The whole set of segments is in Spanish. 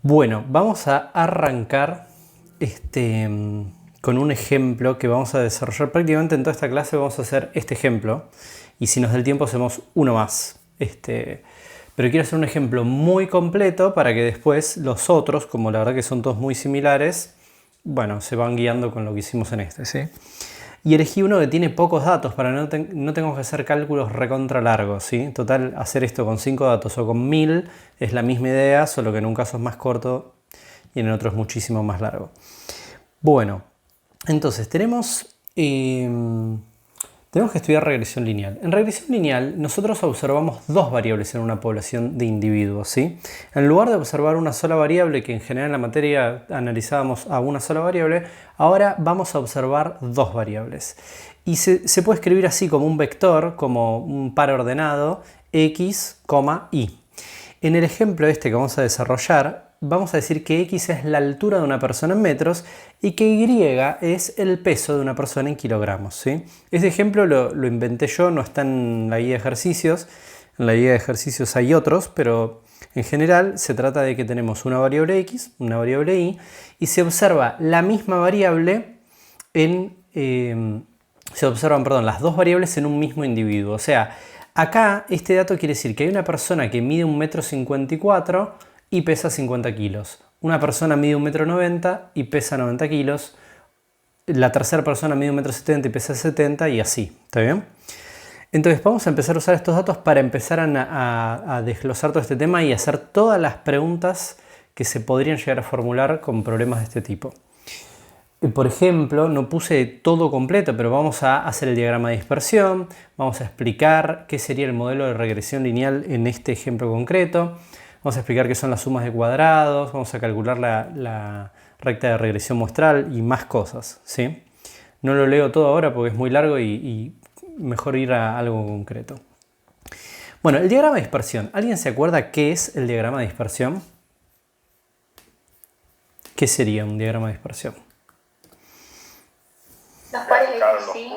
Bueno, vamos a arrancar con un ejemplo que vamos a desarrollar prácticamente en toda esta clase. Vamos a hacer este ejemplo y si nos da el tiempo hacemos uno más. Pero quiero hacer un ejemplo muy completo para que después los otros, como la verdad que son todos muy similares, bueno, se van guiando con lo que hicimos en este, ¿sí? Y elegí uno que tiene pocos datos para no tengo que hacer cálculos recontra largos, ¿sí? Total, hacer esto con 5 datos o con 1000 es la misma idea, solo que en un caso es más corto y en el otro es muchísimo más largo. Bueno, entonces tenemos que estudiar regresión lineal. En regresión lineal nosotros observamos dos variables en una población de individuos, ¿sí? En lugar de observar una sola variable, que en general en la materia analizábamos a una sola variable, ahora vamos a observar dos variables. Y se puede escribir así como un vector, como un par ordenado, x, y. En el ejemplo este que vamos a desarrollar, vamos a decir que x es la altura de una persona en metros y que y es el peso de una persona en kilogramos, ¿sí? Este ejemplo lo inventé yo, no está en la guía de ejercicios. En la guía de ejercicios hay otros, pero en general se trata de que tenemos una variable x, una variable y se observa la misma variable se observan, las dos variables en un mismo individuo. O sea, acá este dato quiere decir que hay una persona que mide 1,54 m y pesa 50 kilos. Una persona mide 1,90 m y pesa 90 kilos. La tercera persona mide 1,70 m y pesa 70 y así. ¿Está bien? Entonces vamos a empezar a usar estos datos para empezar a desglosar todo este tema y hacer todas las preguntas que se podrían llegar a formular con problemas de este tipo. Por ejemplo, no puse todo completo, pero vamos a hacer el diagrama de dispersión, vamos a explicar qué sería el modelo de regresión lineal en este ejemplo concreto, vamos a explicar qué son las sumas de cuadrados, vamos a calcular la recta de regresión muestral y más cosas, ¿sí? No lo leo todo ahora porque es muy largo y mejor ir a algo concreto. Bueno, el diagrama de dispersión. ¿Alguien se acuerda qué es el diagrama de dispersión? ¿Qué sería un diagrama de dispersión? Los pares de sí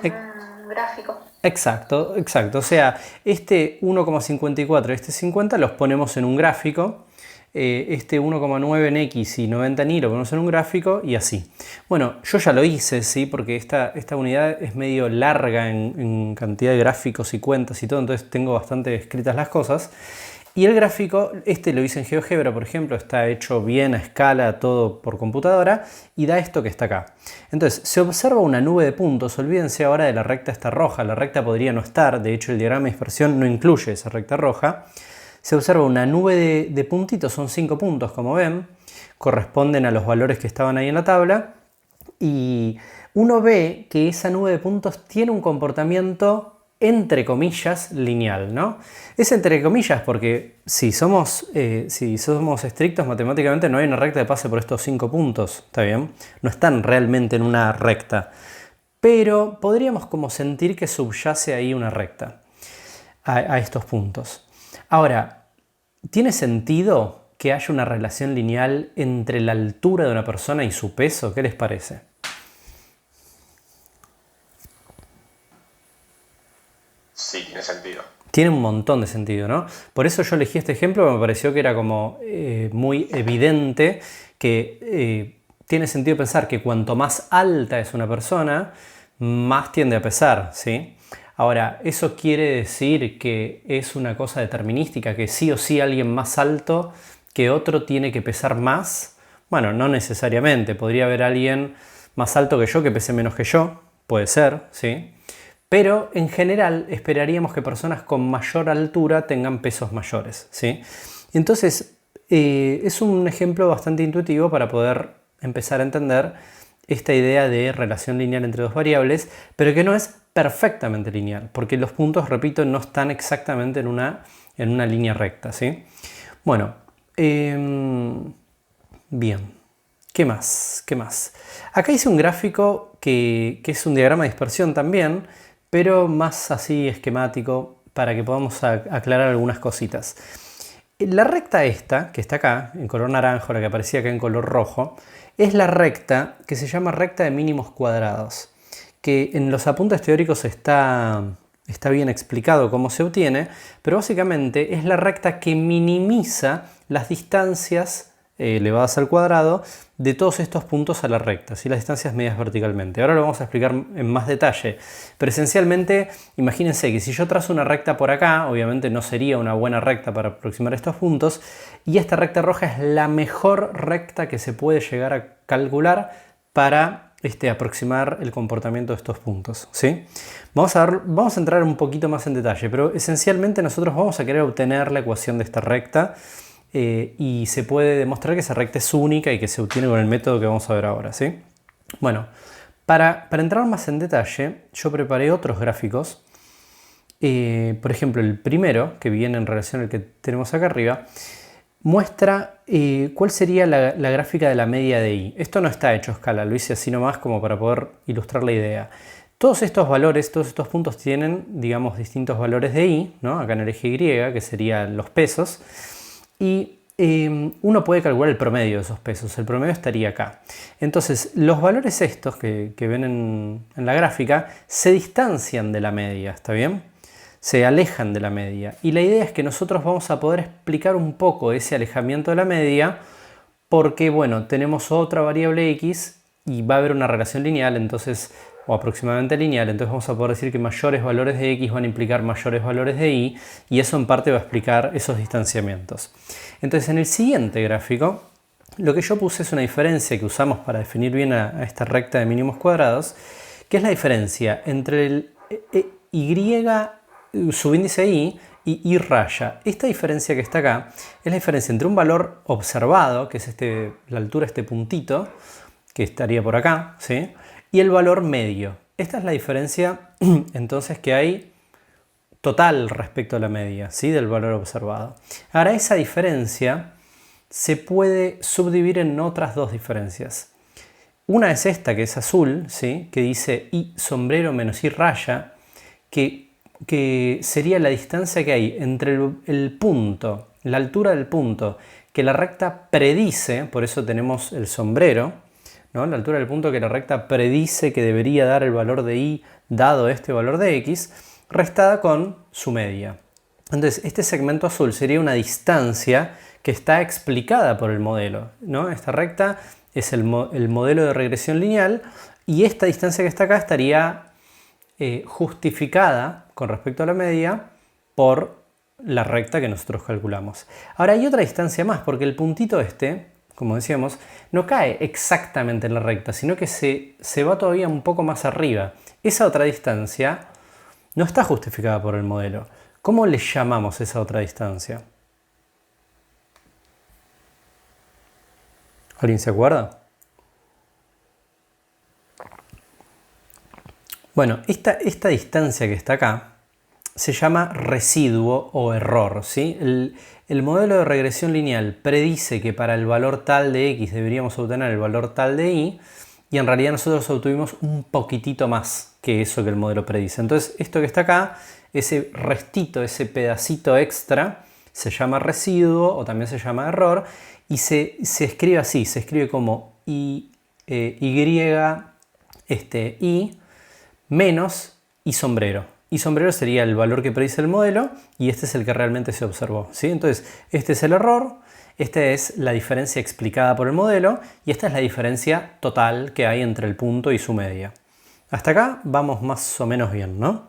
en un gráfico. Exacto, exacto. O sea, este 1,54 y este 50 los ponemos en un gráfico. Este 1,9 en X y 90 en Y lo ponemos en un gráfico y así. Bueno, yo ya lo hice, ¿sí? Porque esta unidad es medio larga en cantidad de gráficos y cuentas y todo, entonces tengo bastante escritas las cosas. Y el gráfico, lo hice en GeoGebra, por ejemplo, está hecho bien a escala, todo por computadora, y da esto que está acá. Entonces, se observa una nube de puntos. Olvídense ahora de la recta esta roja. La recta podría no estar, de hecho el diagrama de dispersión no incluye esa recta roja. Se observa una nube de puntitos, son 5 puntos como ven, corresponden a los valores que estaban ahí en la tabla, y uno ve que esa nube de puntos tiene un comportamiento entre comillas lineal, ¿no? Es entre comillas porque si somos estrictos matemáticamente no hay una recta que pase por estos 5 puntos, ¿está bien? No están realmente en una recta, pero podríamos como sentir que subyace ahí una recta a estos puntos. Ahora, ¿tiene sentido que haya una relación lineal entre la altura de una persona y su peso? ¿Qué les parece? Sí, tiene sentido. Tiene un montón de sentido, ¿no? Por eso yo elegí este ejemplo, me pareció que era como muy evidente que tiene sentido pensar que cuanto más alta es una persona, más tiende a pesar, ¿sí? Ahora, ¿eso quiere decir que es una cosa determinística, que sí o sí alguien más alto que otro tiene que pesar más? Bueno, no necesariamente. Podría haber alguien más alto que yo que pese menos que yo, puede ser, ¿sí? Pero en general esperaríamos que personas con mayor altura tengan pesos mayores, ¿sí? Entonces, es un ejemplo bastante intuitivo para poder empezar a entender esta idea de relación lineal entre dos variables, pero que no es perfectamente lineal, porque los puntos, repito, no están exactamente en una línea recta, ¿sí? Bueno, bien. ¿Qué más? ¿Qué más? Acá hice un gráfico que es un diagrama de dispersión también, pero más así esquemático para que podamos aclarar algunas cositas. La recta esta, que está acá, en color naranjo, la que aparecía acá en color rojo, es la recta que se llama recta de mínimos cuadrados, que en los apuntes teóricos está bien explicado cómo se obtiene, pero básicamente es la recta que minimiza las distancias elevadas al cuadrado de todos estos puntos a la recta, ¿sí? Las distancias medidas verticalmente. Ahora lo vamos a explicar en más detalle, pero esencialmente imagínense que si yo trazo una recta por acá, obviamente no sería una buena recta para aproximar estos puntos, y esta recta roja es la mejor recta que se puede llegar a calcular para aproximar el comportamiento de estos puntos, ¿sí? Vamos a entrar un poquito más en detalle, pero esencialmente nosotros vamos a querer obtener la ecuación de esta recta y se puede demostrar que esa recta es única y que se obtiene con el método que vamos a ver ahora, ¿sí? Bueno, para entrar más en detalle, yo preparé otros gráficos. Por ejemplo, el primero, que viene en relación al que tenemos acá arriba, muestra cuál sería la gráfica de la media de I. Esto no está hecho a escala, lo hice así nomás como para poder ilustrar la idea. Todos estos valores, todos estos puntos tienen, digamos, distintos valores de I, ¿no? Acá en el eje Y, que serían los pesos. Y uno puede calcular el promedio de esos pesos. El promedio estaría acá. Entonces, los valores estos que ven en la gráfica se distancian de la media, ¿está bien? Se alejan de la media. Y la idea es que nosotros vamos a poder explicar un poco ese alejamiento de la media porque, bueno, tenemos otra variable X y va a haber una relación lineal, entonces, o aproximadamente lineal, entonces vamos a poder decir que mayores valores de X van a implicar mayores valores de Y y eso en parte va a explicar esos distanciamientos. Entonces en el siguiente gráfico lo que yo puse es una diferencia que usamos para definir bien a esta recta de mínimos cuadrados, que es la diferencia entre el Y subíndice I y I raya. Esta diferencia que está acá es la diferencia entre un valor observado, que es la altura de este puntito, que estaría por acá, ¿sí? Y el valor medio. Esta es la diferencia entonces que hay total respecto a la media, ¿sí? Del valor observado. Ahora esa diferencia se puede subdividir en otras dos diferencias. Una es esta que es azul, ¿sí? Que dice I sombrero menos I raya, que sería la distancia que hay entre el punto, la altura del punto que la recta predice, por eso tenemos el sombrero, ¿no? La altura del punto que la recta predice que debería dar el valor de I dado este valor de X, restada con su media. Entonces, este segmento azul sería una distancia que está explicada por el modelo, ¿no? Esta recta es el modelo de regresión lineal y esta distancia que está acá estaría justificada con respecto a la media por la recta que nosotros calculamos. Ahora hay otra distancia más, porque el puntito como decíamos, no cae exactamente en la recta, sino que se va todavía un poco más arriba. Esa otra distancia no está justificada por el modelo. ¿Cómo le llamamos esa otra distancia? ¿Alguien se acuerda? Bueno, esta distancia que está acá se llama residuo o error, ¿sí? El modelo de regresión lineal predice que para el valor tal de X deberíamos obtener el valor tal de Y y en realidad nosotros obtuvimos un poquitito más que eso que el modelo predice. Entonces esto que está acá, ese restito, ese pedacito extra, se llama residuo o también se llama error y se escribe así, se escribe como I menos I sombrero. Y sombrero sería el valor que predice el modelo y este es el que realmente se observó, ¿sí? Entonces, este es el error, esta es la diferencia explicada por el modelo y esta es la diferencia total que hay entre el punto y su media. Hasta acá vamos más o menos bien, ¿no?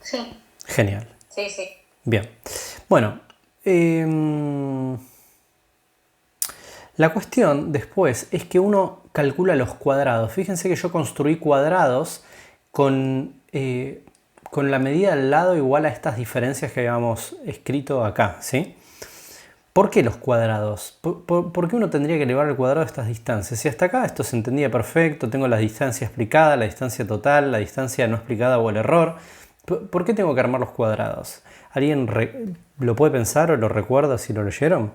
Sí. Genial. Sí, sí. Bien. Bueno, la cuestión después es que uno calcula los cuadrados. Fíjense que yo construí cuadrados con la medida al lado igual a estas diferencias que habíamos escrito acá, ¿sí? ¿Por qué los cuadrados? ¿Por qué uno tendría que elevar al cuadrado estas distancias? Si hasta acá esto se entendía perfecto, tengo la distancia explicada, la distancia total, la distancia no explicada o el error. ¿Por qué tengo que armar los cuadrados? ¿Alguien lo puede pensar o lo recuerda si lo leyeron?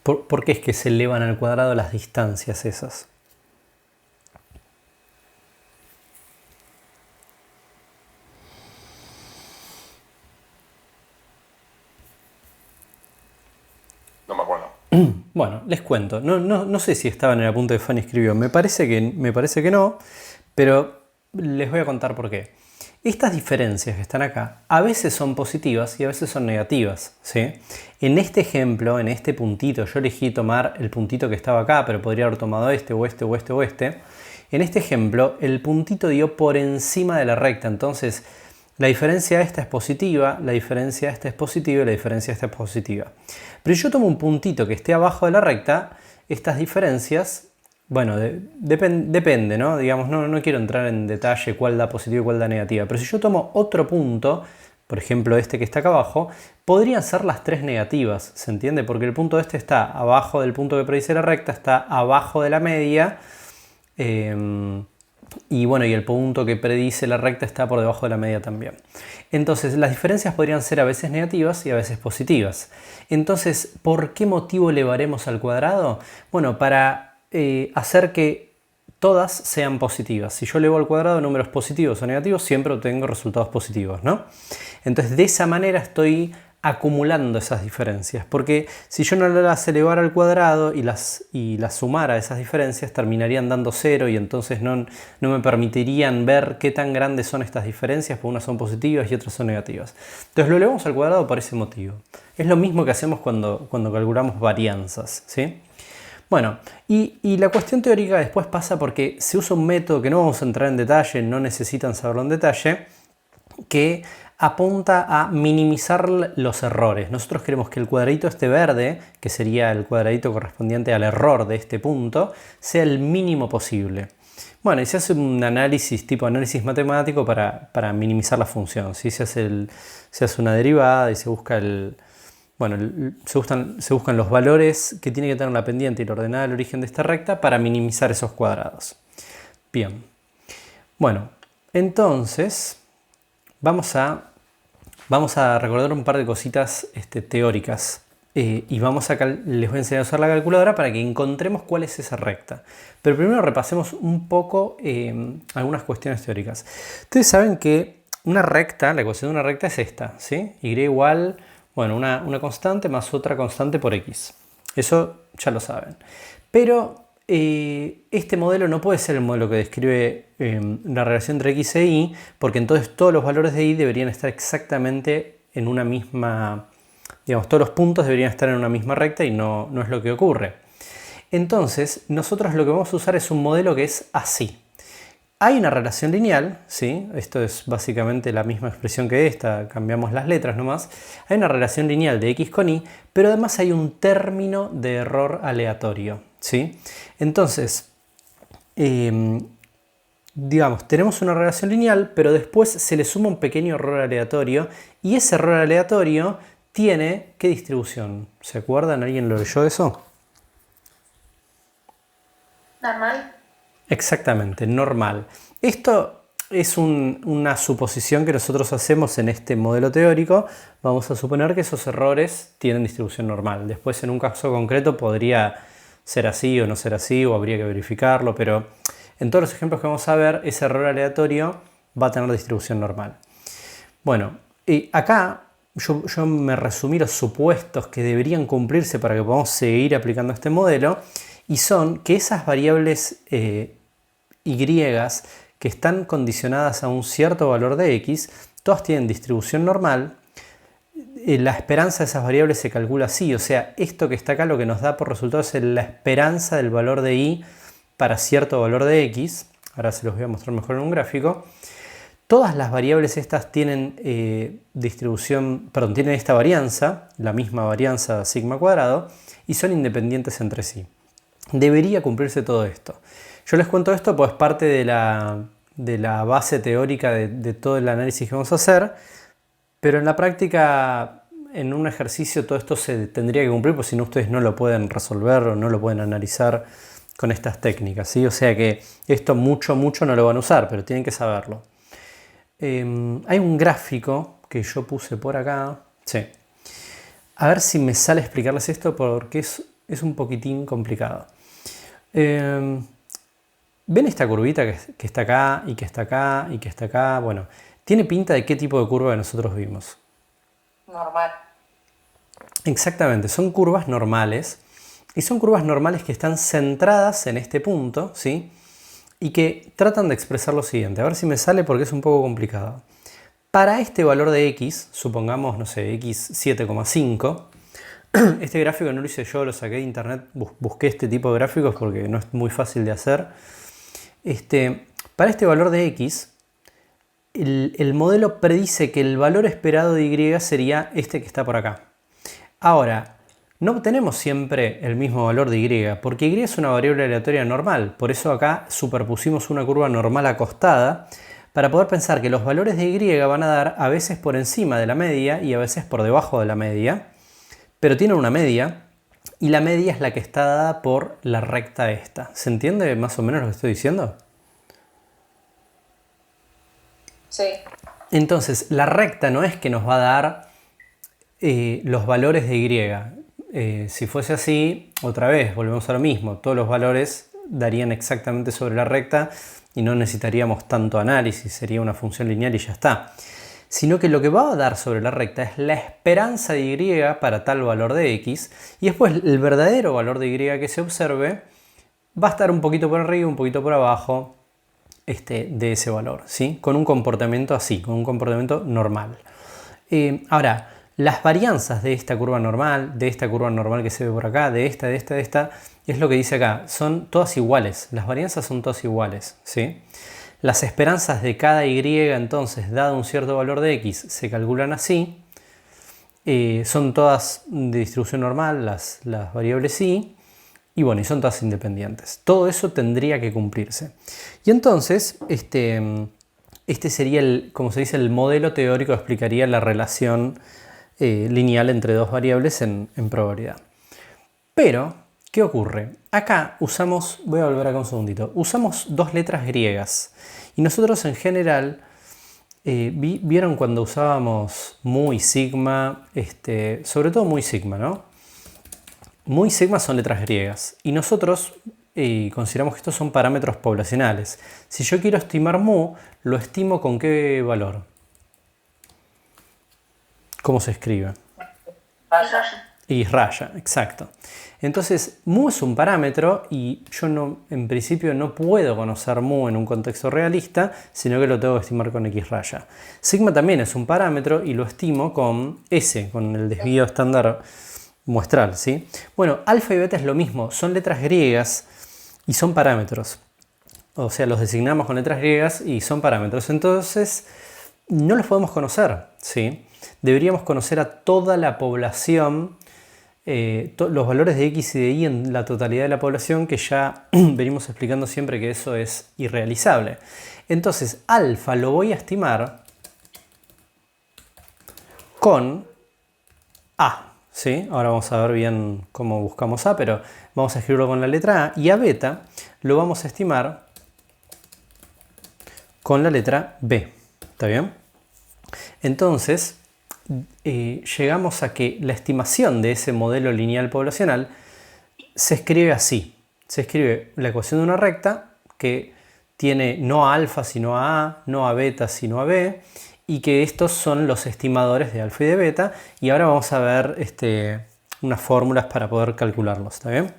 ¿Por qué es que se elevan al cuadrado las distancias esas? No me acuerdo. Bueno, les cuento. No sé si estaban en el apunte que Fanny escribió. Me parece que no, pero les voy a contar por qué. Estas diferencias que están acá a veces son positivas y a veces son negativas, ¿sí? En este ejemplo, en este puntito, yo elegí tomar el puntito que estaba acá, pero podría haber tomado este o este o este o este. En este ejemplo, el puntito dio por encima de la recta, entonces la diferencia esta es positiva, la diferencia esta es positiva y la diferencia esta es positiva. Pero si yo tomo un puntito que esté abajo de la recta, estas diferencias, bueno, depende, ¿no? Digamos, no quiero entrar en detalle cuál da positiva y cuál da negativa, pero si yo tomo otro punto, por ejemplo este que está acá abajo, podrían ser las tres negativas, ¿se entiende? Porque el punto este está abajo del punto que predice la recta, está abajo de la media, y bueno, y el punto que predice la recta está por debajo de la media también. Entonces, las diferencias podrían ser a veces negativas y a veces positivas. Entonces, ¿por qué motivo elevaremos al cuadrado? Bueno, para hacer que todas sean positivas. Si yo elevo al cuadrado números positivos o negativos, siempre obtengo resultados positivos, ¿no? Entonces, de esa manera estoy acumulando esas diferencias, porque si yo no las elevara al cuadrado y las sumara esas diferencias, terminarían dando cero y entonces no me permitirían ver qué tan grandes son estas diferencias, porque unas son positivas y otras son negativas. Entonces lo elevamos al cuadrado por ese motivo. Es lo mismo que hacemos cuando calculamos varianzas, ¿sí? Bueno, y la cuestión teórica después pasa porque se usa un método que no vamos a entrar en detalle, no necesitan saberlo en detalle, que apunta a minimizar los errores. Nosotros queremos que el cuadradito este verde, que sería el cuadradito correspondiente al error de este punto, sea el mínimo posible. Bueno, y se hace un análisis, tipo análisis matemático para minimizar la función, ¿sí? Se hace una derivada y se busca se buscan los valores que tiene que tener la pendiente y la ordenada del origen de esta recta para minimizar esos cuadrados. Bien. Bueno, entonces vamos a recordar un par de cositas teóricas y les voy a enseñar a usar la calculadora para que encontremos cuál es esa recta. Pero primero repasemos un poco algunas cuestiones teóricas. Ustedes saben que una recta, la ecuación de una recta es esta, ¿sí? Y igual, bueno, una constante más otra constante por x. Eso ya lo saben. Pero este modelo no puede ser el modelo que describe la relación entre x e y, porque entonces todos los valores de y deberían estar exactamente en una misma, digamos, todos los puntos deberían estar en una misma recta y no es lo que ocurre. Entonces, nosotros lo que vamos a usar es un modelo que es así. Hay una relación lineal, ¿sí? Esto es básicamente la misma expresión que esta, cambiamos las letras nomás. Hay una relación lineal de x con y, pero además hay un término de error aleatorio, ¿sí? Entonces, digamos, tenemos una relación lineal, pero después se le suma un pequeño error aleatorio y ese error aleatorio tiene, ¿qué distribución? ¿Se acuerdan? ¿Alguien lo leyó eso? Normal. Exactamente, normal. Esto es una suposición que nosotros hacemos en este modelo teórico. Vamos a suponer que esos errores tienen distribución normal. Después, en un caso concreto, podría ser así o no ser así, o habría que verificarlo, pero en todos los ejemplos que vamos a ver, ese error aleatorio va a tener distribución normal. Bueno, y acá yo me resumí los supuestos que deberían cumplirse para que podamos seguir aplicando este modelo, y son que esas variables y que están condicionadas a un cierto valor de x, todas tienen distribución normal. La esperanza de esas variables se calcula así, o sea, esto que está acá lo que nos da por resultado es la esperanza del valor de y para cierto valor de x. Ahora se los voy a mostrar mejor en un gráfico. Todas las variables estas tienen tienen esta varianza, la misma varianza sigma cuadrado, y son independientes entre sí. Debería cumplirse todo esto. Yo les cuento esto pues parte de la base teórica de todo el análisis que vamos a hacer, pero en la práctica, en un ejercicio, todo esto se tendría que cumplir, porque si no ustedes no lo pueden resolver o no lo pueden analizar con estas técnicas, ¿sí? O sea que esto mucho no lo van a usar, pero tienen que saberlo. Hay un gráfico que yo puse por acá. Sí. A ver si me sale explicarles esto porque es un poquitín complicado. ¿Ven esta curvita que está acá y que está acá y que está acá? Bueno, tiene pinta de qué tipo de curva que nosotros vimos. Normal. Exactamente, son curvas normales Y son curvas normales que están centradas en este punto, ¿sí? Y que tratan de expresar lo siguiente. A ver si me sale porque es un poco complicado. Para este valor de x, supongamos, no sé, x 7,5, este gráfico no lo hice yo, lo saqué de internet, busqué este tipo de gráficos porque no es muy fácil de hacer. Para este valor de x, el modelo predice que el valor esperado de y sería este que está por acá. Ahora, no obtenemos siempre el mismo valor de y, porque y es una variable aleatoria normal. Por eso acá superpusimos una curva normal acostada para poder pensar que los valores de y van a dar a veces por encima de la media y a veces por debajo de la media. Pero tienen una media y la media es la que está dada por la recta esta. ¿Se entiende más o menos lo que estoy diciendo? Sí. Entonces, la recta no es que nos va a dar los valores de y. Si fuese así, otra vez, volvemos a lo mismo. Todos los valores darían exactamente sobre la recta y no necesitaríamos tanto análisis, sería una función lineal y ya está. Sino que lo que va a dar sobre la recta es la esperanza de y para tal valor de x, y después el verdadero valor de y que se observe va a estar un poquito por arriba, un poquito por abajo de ese valor, ¿sí? Con un comportamiento así, con un comportamiento normal. Ahora, las varianzas de esta curva normal que se ve por acá, de esta, es lo que dice acá. Son todas iguales. Las varianzas son todas iguales, ¿sí? Las esperanzas de cada y, entonces, dado un cierto valor de x, se calculan así. Son todas de distribución normal, las variables y. Y bueno, y son todas independientes. Todo eso tendría que cumplirse. Y entonces, este sería, como se dice, el modelo teórico que explicaría la relación lineal entre dos variables en probabilidad. Pero, ¿qué ocurre? Acá usamos, voy a volver acá un segundito, usamos dos letras griegas. Y nosotros en general, vieron cuando usábamos mu y sigma, sobre todo mu y sigma, ¿no? Mu y sigma son letras griegas. Y nosotros consideramos que estos son parámetros poblacionales. Si yo quiero estimar mu, lo estimo ¿con qué valor? ¿Cómo se escribe? Y raya, exacto. Entonces, mu es un parámetro y yo en principio no puedo conocer mu en un contexto realista, sino que lo tengo que estimar con x raya. Sigma también es un parámetro y lo estimo con S, con el desvío estándar muestral, ¿sí? Bueno, alfa y beta es lo mismo, son letras griegas y son parámetros. O sea, los designamos con letras griegas y son parámetros. Entonces, no los podemos conocer, ¿sí? Deberíamos conocer a toda la población, los valores de x y de y en la totalidad de la población, que ya venimos explicando siempre que eso es irrealizable. Entonces, alfa lo voy a estimar con A, ¿sí? Ahora vamos a ver bien cómo buscamos A, pero vamos a escribirlo con la letra A. Y a beta lo vamos a estimar con la letra B. ¿Está bien? Entonces, llegamos a que la estimación de ese modelo lineal poblacional se escribe así. Se escribe la ecuación de una recta que tiene no a alfa sino a A, no a beta sino a B, y que estos son los estimadores de alfa y de beta. Y ahora vamos a ver unas fórmulas para poder calcularlos. ¿Está bien?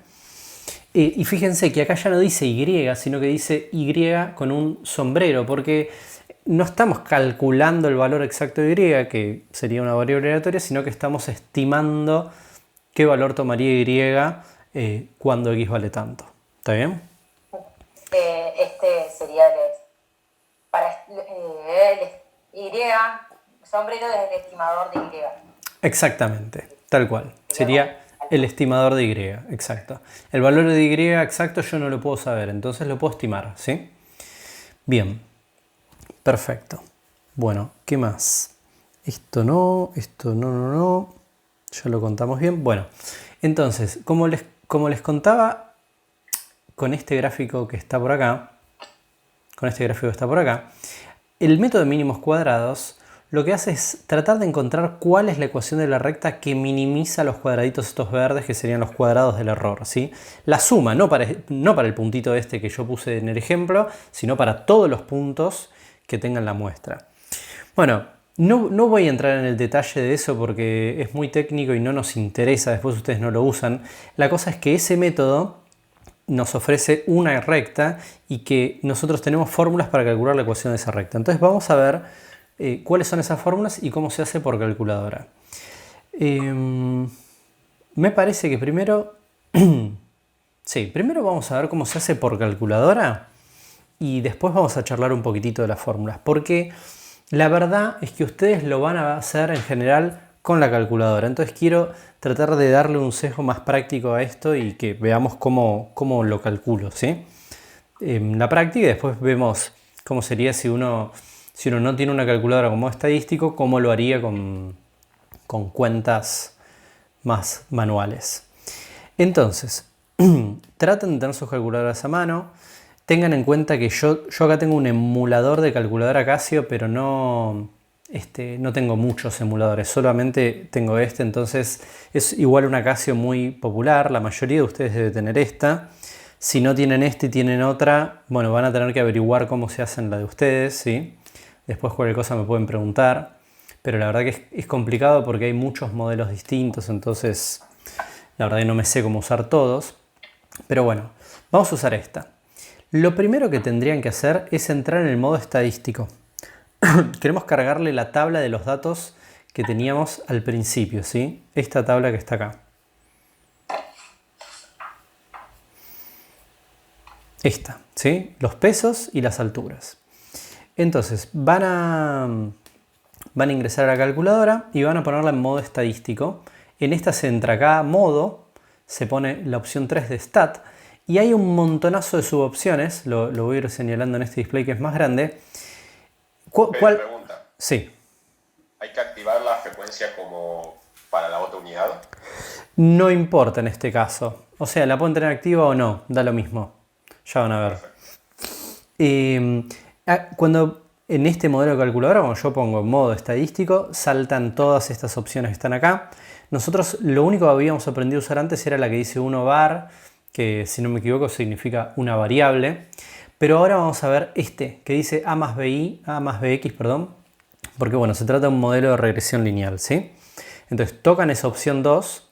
Y fíjense que acá ya no dice Y, sino que dice Y con un sombrero, porque no estamos calculando el valor exacto de Y, que sería una variable aleatoria, sino que estamos estimando qué valor tomaría Y cuando X vale tanto. ¿Está bien? Este sería para Y, sombrero es el estimador de Y. Exactamente, tal cual. Sería el estimador de Y, exacto. El valor de Y exacto yo no lo puedo saber, entonces lo puedo estimar, ¿sí? Bien. Perfecto. Bueno, ¿qué más? Esto no. Ya lo contamos bien. Bueno, entonces, como les contaba con este gráfico que está por acá, el método de mínimos cuadrados lo que hace es tratar de encontrar cuál es la ecuación de la recta que minimiza los cuadraditos estos verdes, que serían los cuadrados del error, ¿sí? La suma, no para el puntito este que yo puse en el ejemplo, sino para todos los puntos que tengan la muestra. Bueno, No voy a entrar en el detalle de eso porque es muy técnico y no nos interesa, después ustedes no lo usan. La cosa es que ese método nos ofrece una recta y que nosotros tenemos fórmulas para calcular la ecuación de esa recta. Entonces vamos a ver cuáles son esas fórmulas y cómo se hace por calculadora. Me parece que primero... sí, primero vamos a ver cómo se hace por calculadora y después vamos a charlar un poquitito de las fórmulas. Porque la verdad es que ustedes lo van a hacer en general con la calculadora. Entonces quiero tratar de darle un sesgo más práctico a esto y que veamos cómo lo calculo, ¿sí? En la práctica y después vemos cómo sería si uno no tiene una calculadora como estadístico, cómo lo haría con cuentas más manuales. Entonces, traten de tener sus calculadoras a mano. Tengan en cuenta que yo acá tengo un emulador de calculadora Casio, pero no tengo muchos emuladores, solamente tengo este, entonces es igual una Casio muy popular, la mayoría de ustedes debe tener esta. Si no tienen este y tienen otra, bueno, van a tener que averiguar cómo se hace en la de ustedes, ¿sí? Después cualquier cosa me pueden preguntar, pero la verdad que es complicado porque hay muchos modelos distintos, entonces la verdad que no me sé cómo usar todos. Pero bueno, vamos a usar esta. Lo primero que tendrían que hacer es entrar en el modo estadístico. Queremos cargarle la tabla de los datos que teníamos al principio, ¿sí? Esta tabla que está acá. Esta, ¿sí? Los pesos y las alturas. Entonces, van a ingresar a la calculadora y van a ponerla en modo estadístico. En esta se entra acá modo, se pone la opción 3 de stat y hay un montonazo de subopciones, lo voy a ir señalando en este display que es más grande. ¿Cuál? Pregunta. Sí. ¿Hay que activar la frecuencia como para la otra unidad? No importa en este caso. O sea, la pueden tener activa o no, da lo mismo. Ya van a ver. Cuando en este modelo de calculadora, cuando yo pongo modo estadístico, saltan todas estas opciones que están acá. Nosotros lo único que habíamos aprendido a usar antes era la que dice 1 var, que si no me equivoco significa una variable. Pero ahora vamos a ver que dice A más BX, porque bueno, se trata de un modelo de regresión lineal, ¿sí? Entonces tocan esa opción 2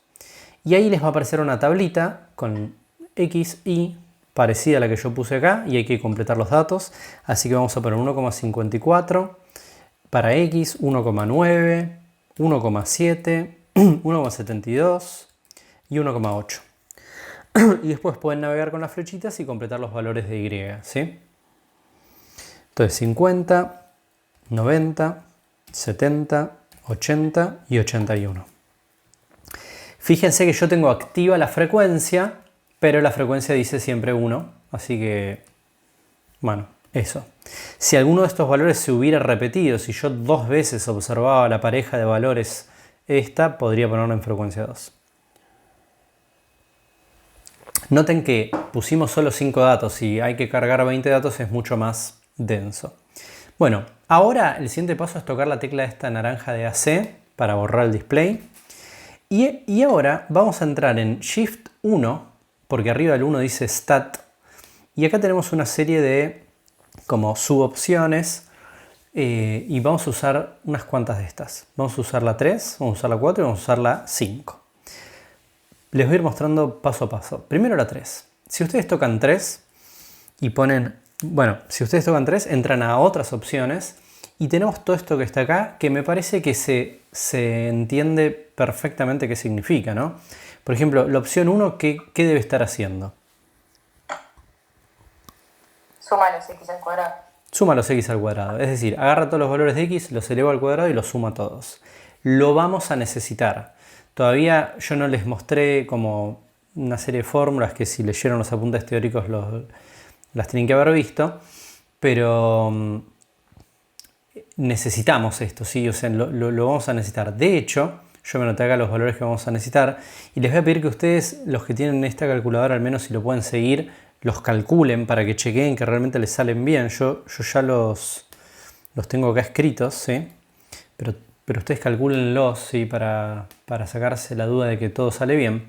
y ahí les va a aparecer una tablita con X, Y, parecida a la que yo puse acá y hay que completar los datos. Así que vamos a poner 1,54 para X, 1,9, 1,7, 1,72 y 1,8. Y después pueden navegar con las flechitas y completar los valores de Y, ¿sí? Entonces 50, 90, 70, 80 y 81. Fíjense que yo tengo activa la frecuencia, pero la frecuencia dice siempre 1, así que, bueno, eso. Si alguno de estos valores se hubiera repetido, si yo 2 veces observaba la pareja de valores esta, podría ponerlo en frecuencia 2. Noten que pusimos solo 5 datos y hay que cargar 20 datos, es mucho más denso. Bueno, ahora el siguiente paso es tocar la tecla esta naranja de AC para borrar el display. Y ahora vamos a entrar en Shift 1, porque arriba del 1 dice Stat. Y acá tenemos una serie de como subopciones y vamos a usar unas cuantas de estas. Vamos a usar la 3, vamos a usar la 4 y vamos a usar la 5. Les voy a ir mostrando paso a paso. Primero la 3. Si ustedes tocan 3 y ponen... Bueno, si ustedes tocan 3, entran a otras opciones y tenemos todo esto que está acá, que me parece que se entiende perfectamente qué significa, ¿no? Por ejemplo, la opción 1, ¿qué debe estar haciendo? Suma los x al cuadrado. Suma los x al cuadrado. Es decir, agarra todos los valores de x, los eleva al cuadrado y los suma todos. Lo vamos a necesitar. Todavía yo no les mostré como una serie de fórmulas que si leyeron los apuntes teóricos las tienen que haber visto, pero necesitamos esto, ¿sí? O sea, lo vamos a necesitar. De hecho, yo me anoté acá los valores que vamos a necesitar y les voy a pedir que ustedes, los que tienen esta calculadora, al menos si lo pueden seguir, los calculen para que chequeen que realmente les salen bien. Yo ya los tengo acá escritos, ¿sí? Pero ustedes calcúlenlos, ¿sí? Para sacarse la duda de que todo sale bien.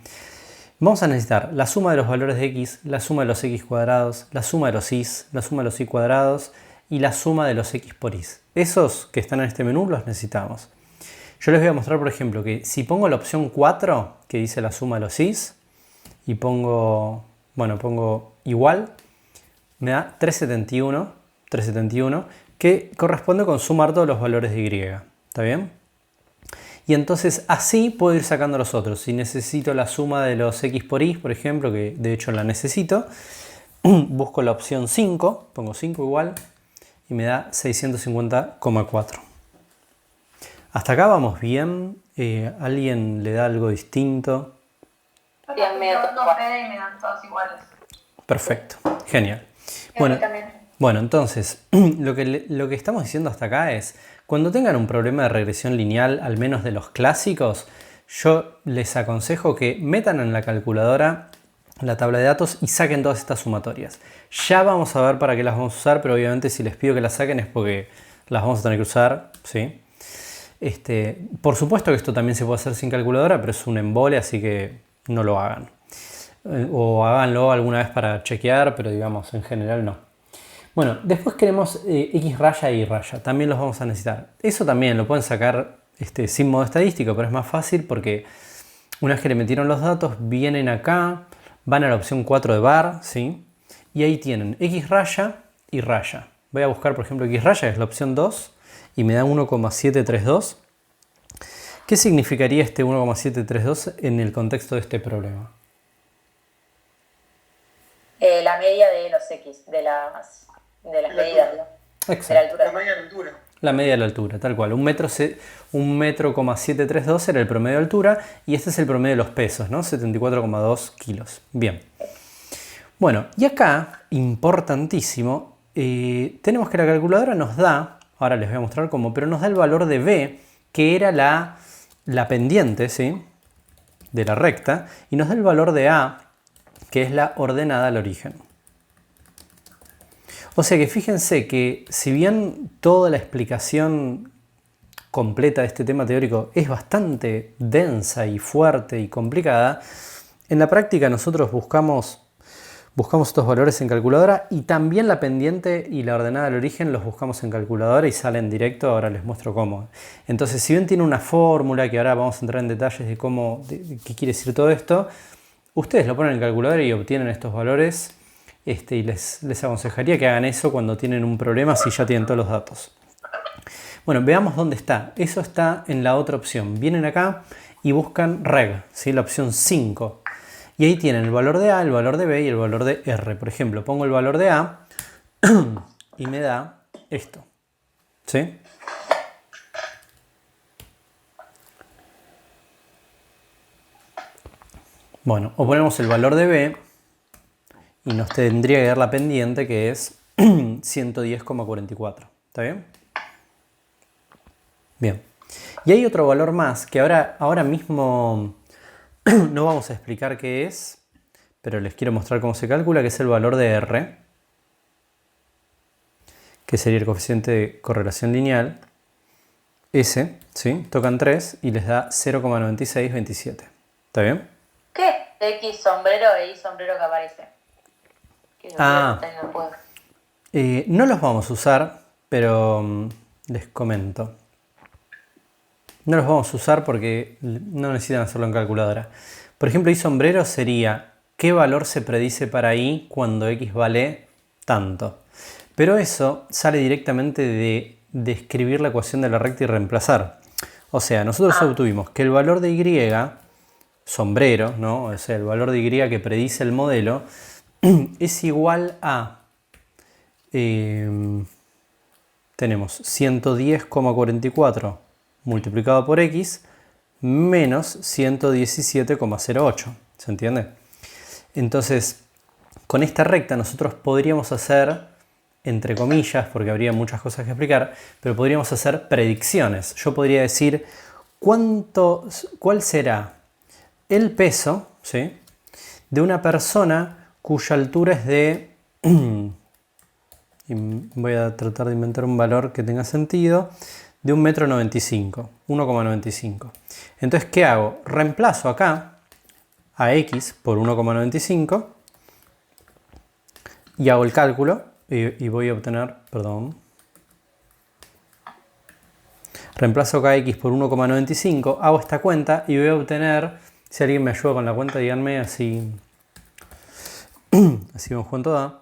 Vamos a necesitar la suma de los valores de x, la suma de los x cuadrados, la suma de los y, la suma de los y cuadrados y la suma de los x por y. Esos que están en este menú los necesitamos. Yo les voy a mostrar, por ejemplo, que si pongo la opción 4, que dice la suma de los y, y pongo igual, me da 371, que corresponde con sumar todos los valores de y. ¿Está bien? Y entonces así puedo ir sacando los otros. Si necesito la suma de los x por y, por ejemplo, que de hecho la necesito, busco la opción 5, pongo 5 igual y me da 650,4. Hasta acá vamos bien. ¿Alguien le da algo distinto? Sí, me dan dos Fede y me dan todos iguales. Perfecto, genial. También. Bueno, entonces, lo que estamos diciendo hasta acá es, cuando tengan un problema de regresión lineal, al menos de los clásicos, yo les aconsejo que metan en la calculadora la tabla de datos y saquen todas estas sumatorias. Ya vamos a ver para qué las vamos a usar, pero obviamente si les pido que las saquen es porque las vamos a tener que usar, ¿sí? Por supuesto que esto también se puede hacer sin calculadora, pero es un embole, así que no lo hagan. O háganlo alguna vez para chequear, pero digamos, en general no. Bueno, después queremos X raya y Y raya, también los vamos a necesitar. Eso también lo pueden sacar sin modo estadístico, pero es más fácil porque una vez que le metieron los datos, vienen acá, van a la opción 4 de bar, ¿sí? Y ahí tienen X raya y raya. Voy a buscar, por ejemplo, X raya, que es la opción 2, y me da 1,732. ¿Qué significaría este 1,732 en el contexto de este problema? La media de los X, de las medidas, ¿no? Exacto. De la altura. La media de la altura. La media de la altura, tal cual. 1,732 era el promedio de altura y este es el promedio de los pesos, ¿no? 74,2 kilos. Bien. Bueno, y acá, importantísimo, tenemos que la calculadora nos da, ahora les voy a mostrar cómo, pero nos da el valor de B, que era la pendiente, ¿sí? De la recta, y nos da el valor de A, que es la ordenada al origen. O sea que fíjense que si bien toda la explicación completa de este tema teórico es bastante densa y fuerte y complicada, en la práctica nosotros buscamos estos valores en calculadora y también la pendiente y la ordenada al origen los buscamos en calculadora y salen directo, ahora les muestro cómo. Entonces, si bien tiene una fórmula, que ahora vamos a entrar en detalles de qué quiere decir todo esto, ustedes lo ponen en calculadora y obtienen estos valores y les aconsejaría que hagan eso cuando tienen un problema si ya tienen todos los datos. Bueno, veamos dónde está. Eso está en la otra opción. Vienen acá y buscan reg, ¿sí? La opción 5. Y ahí tienen el valor de A, el valor de B y el valor de R. Por ejemplo, pongo el valor de A y me da esto. ¿Sí? Bueno, o ponemos el valor de B y nos tendría que dar la pendiente, que es 110,44. ¿Está bien? Bien. Y hay otro valor más que ahora mismo no vamos a explicar qué es, pero les quiero mostrar cómo se calcula, que es el valor de R, que sería el coeficiente de correlación lineal. S, ¿sí? Tocan 3 y les da 0,9627. ¿Está bien? ¿Qué? X sombrero e Y sombrero que aparece. No los vamos a usar, pero les comento. No los vamos a usar porque no necesitan hacerlo en calculadora. Por ejemplo, Y sombrero sería qué valor se predice para Y cuando X vale tanto. Pero eso sale directamente de escribir la ecuación de la recta y reemplazar. O sea, nosotros obtuvimos que el valor de Y, sombrero, ¿no? O sea, el valor de Y que predice el modelo, es igual a... tenemos 110,44 multiplicado por X menos 117,08. ¿Se entiende? Entonces, con esta recta nosotros podríamos hacer, entre comillas, porque habría muchas cosas que explicar, pero podríamos hacer predicciones. Yo podría decir cuál será el peso, ¿sí?, de una persona cuya altura es de... y voy a tratar de inventar un valor que tenga sentido, de 1,95 m, 1,95. Entonces, ¿qué hago? Reemplazo acá a X por 1,95 y hago el cálculo. y voy a obtener, perdón, reemplazo kx por 1,95, hago esta cuenta y voy a obtener, si alguien me ayuda con la cuenta, díganme, así vamos con toda.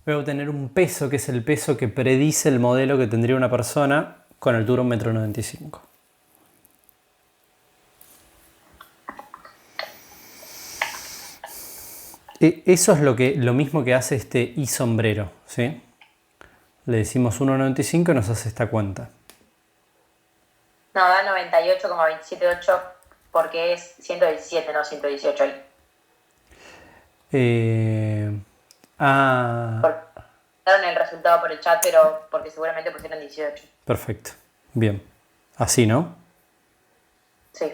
Voy a obtener un peso, que es el peso que predice el modelo que tendría una persona con altura 1,95 m. Eso es lo mismo que hace este i sombrero, ¿sí? Le decimos 1,95 y nos hace esta cuenta. No, da 98,278 porque es 117, no 118 ahí. Daron el resultado por el chat, pero porque seguramente pusieron 18. Perfecto. Bien. Así, ¿no? Sí.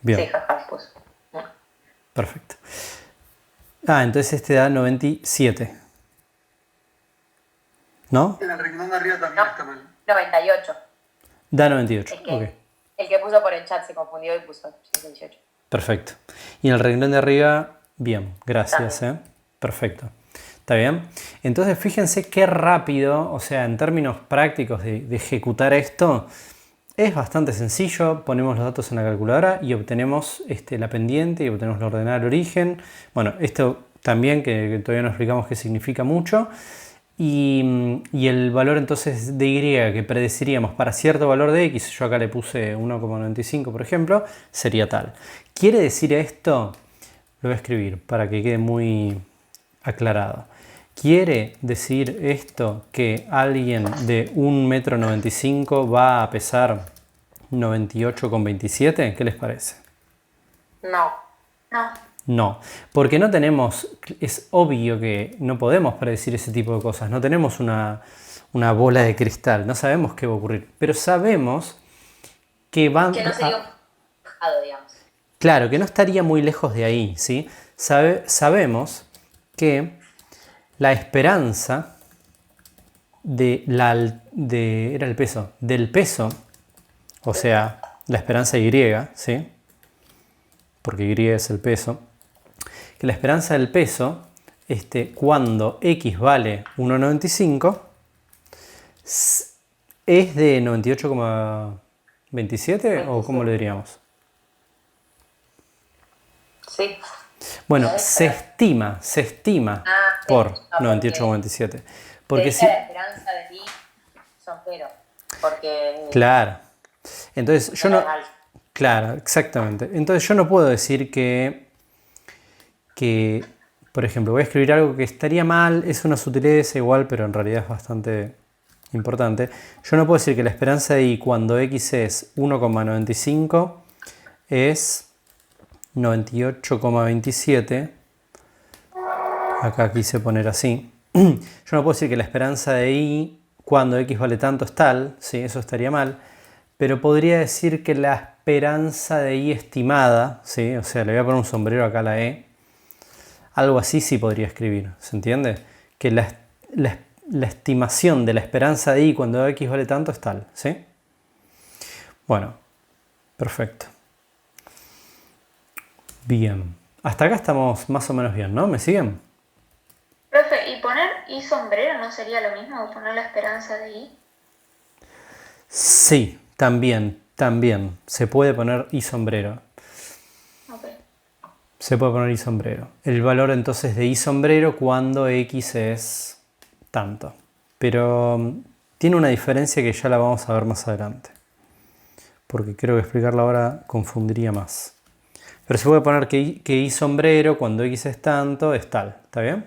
Bien. Sí, jaja, puso. Perfecto. Entonces este da 97. ¿No? En el renglón de arriba también está mal. 98. Da 98. Okay. El que puso por el chat se confundió y puso 118. Perfecto. Y en el renglón de arriba, bien. Gracias. Perfecto. ¿Está bien? Entonces fíjense qué rápido, o sea, en términos prácticos de ejecutar esto, es bastante sencillo. Ponemos los datos en la calculadora y obtenemos la pendiente y obtenemos la ordenada del origen. Bueno, esto también que todavía no explicamos qué significa mucho. Y el valor entonces de y que predeciríamos para cierto valor de x, yo acá le puse 1,95 por ejemplo, sería tal. Quiere decir esto, lo voy a escribir para que quede muy aclarado. Quiere decir esto que alguien de 1,95 m va a pesar 98,27, ¿qué les parece? No. No, porque no tenemos, es obvio que no podemos predecir ese tipo de cosas, no tenemos una bola de cristal, no sabemos qué va a ocurrir, pero sabemos que van... Que no sería un fijado, digamos. Claro, que no estaría muy lejos de ahí, ¿sí? Sabemos que la esperanza era el peso, del peso, o sea, la esperanza Y, ¿sí? Porque Y es el peso, que la esperanza del peso, cuando x vale 1,95, es de 98,27 o ¿cómo le diríamos? Sí. Bueno, se estima por 98,27. Porque si... La esperanza de y son 0. Porque... Claro. Entonces yo no... Claro, exactamente. Entonces yo no puedo decir que, por ejemplo, voy a escribir algo que estaría mal, es una sutileza igual, pero en realidad es bastante importante. Yo no puedo decir que la esperanza de y cuando x es 1,95 es 98,27. Acá quise poner así. Yo no puedo decir que la esperanza de y cuando x vale tanto es tal, ¿sí? Eso estaría mal. Pero podría decir que la esperanza de y estimada, ¿sí? O sea, le voy a poner un sombrero acá a la e. Algo así sí podría escribir, ¿se entiende? Que la estimación de la esperanza de y cuando x vale tanto es tal, ¿sí? Bueno, perfecto. Bien. Hasta acá estamos más o menos bien, ¿no? ¿Me siguen? Profe, ¿y poner y sombrero no sería lo mismo que poner la esperanza de y? Sí, también. Se puede poner y sombrero. Okay. Se puede poner y sombrero. El valor entonces de y sombrero cuando x es tanto. Pero tiene una diferencia que ya la vamos a ver más adelante. Porque creo que explicarla ahora confundiría más. Pero se puede poner que y sombrero cuando x es tanto es tal. ¿Está bien?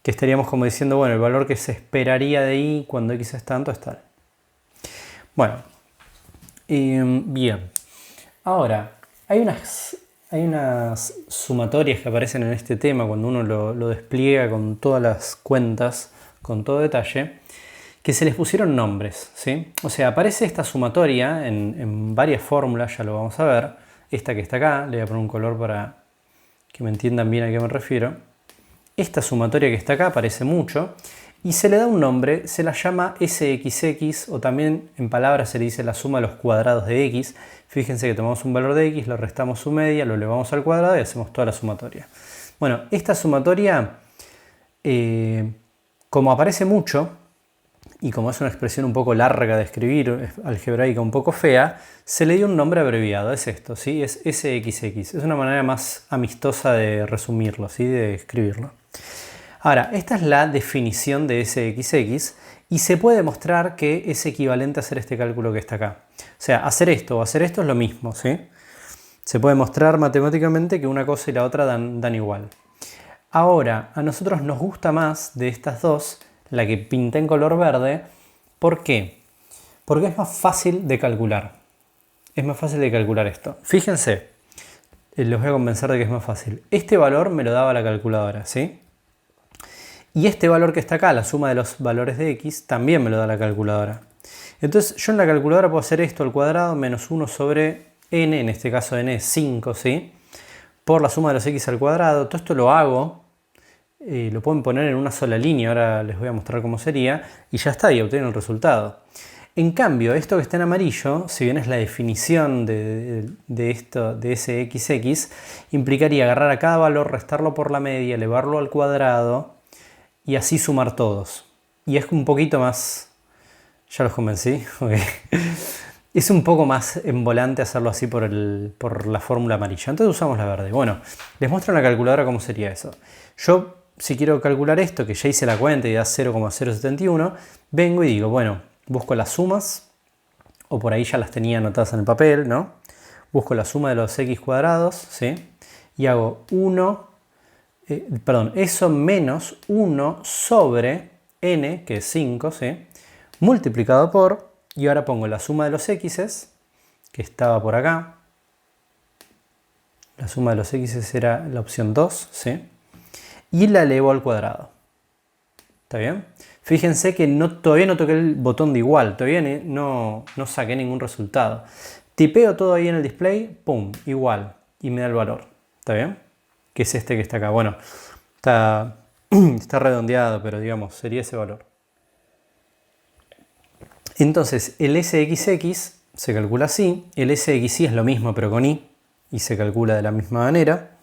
Que estaríamos como diciendo, bueno, el valor que se esperaría de y cuando x es tanto es tal. Bueno, bien. Ahora, hay unas sumatorias que aparecen en este tema cuando uno lo despliega con todas las cuentas, con todo detalle, que se les pusieron nombres, ¿sí? O sea, aparece esta sumatoria en varias fórmulas, ya lo vamos a ver. Esta que está acá, le voy a poner un color para que me entiendan bien a qué me refiero. Esta sumatoria que está acá aparece mucho y se le da un nombre, se la llama SXX o también en palabras se le dice la suma de los cuadrados de x. Fíjense que tomamos un valor de x, lo restamos su media, lo elevamos al cuadrado y hacemos toda la sumatoria. Bueno, esta sumatoria como aparece mucho, y como es una expresión un poco larga de escribir, algebraica un poco fea, se le dio un nombre abreviado, es esto, ¿sí? Es SXX. Es una manera más amistosa de resumirlo, ¿sí? De escribirlo. Ahora, esta es la definición de SXX y se puede demostrar que es equivalente a hacer este cálculo que está acá. O sea, hacer esto o hacer esto es lo mismo, ¿sí? Se puede mostrar matemáticamente que una cosa y la otra dan igual. Ahora, a nosotros nos gusta más de estas dos la que pinté en color verde. ¿Por qué? Porque es más fácil de calcular. Es más fácil de calcular esto. Fíjense, les voy a convencer de que es más fácil. Este valor me lo daba la calculadora, ¿sí? Y este valor que está acá, la suma de los valores de x, también me lo da la calculadora. Entonces yo en la calculadora puedo hacer esto al cuadrado menos 1 sobre n, en este caso n es 5, ¿sí? Por la suma de los x al cuadrado. Todo esto lo hago. Lo pueden poner en una sola línea, ahora les voy a mostrar cómo sería, y ya está, y obtienen el resultado. En cambio, esto que está en amarillo, si bien es la definición de ese XX, implicaría agarrar a cada valor, restarlo por la media, elevarlo al cuadrado, y así sumar todos. Y es un poquito más... ¿Ya los convencí? Okay. Es un poco más embolante hacerlo así por la fórmula amarilla. Entonces usamos la verde. Bueno, les muestro en la calculadora cómo sería eso. Yo, si quiero calcular esto, que ya hice la cuenta y da 0,071, vengo y digo, bueno, busco las sumas, o por ahí ya las tenía anotadas en el papel, ¿no? Busco la suma de los x cuadrados, ¿sí? Y hago eso menos 1 sobre n, que es 5, ¿sí? Multiplicado por, y ahora pongo la suma de los x's, que estaba por acá. La suma de los x's era la opción 2, ¿sí? Y la elevo al cuadrado. ¿Está bien? Fíjense que todavía no toqué el botón de igual, todavía no saqué ningún resultado. Tipeo todo ahí en el display, pum, igual, y me da el valor. ¿Está bien? Que es este que está acá. Bueno, está redondeado, pero digamos, sería ese valor. Entonces, el SXX se calcula así, el SXY es lo mismo pero con y se calcula de la misma manera,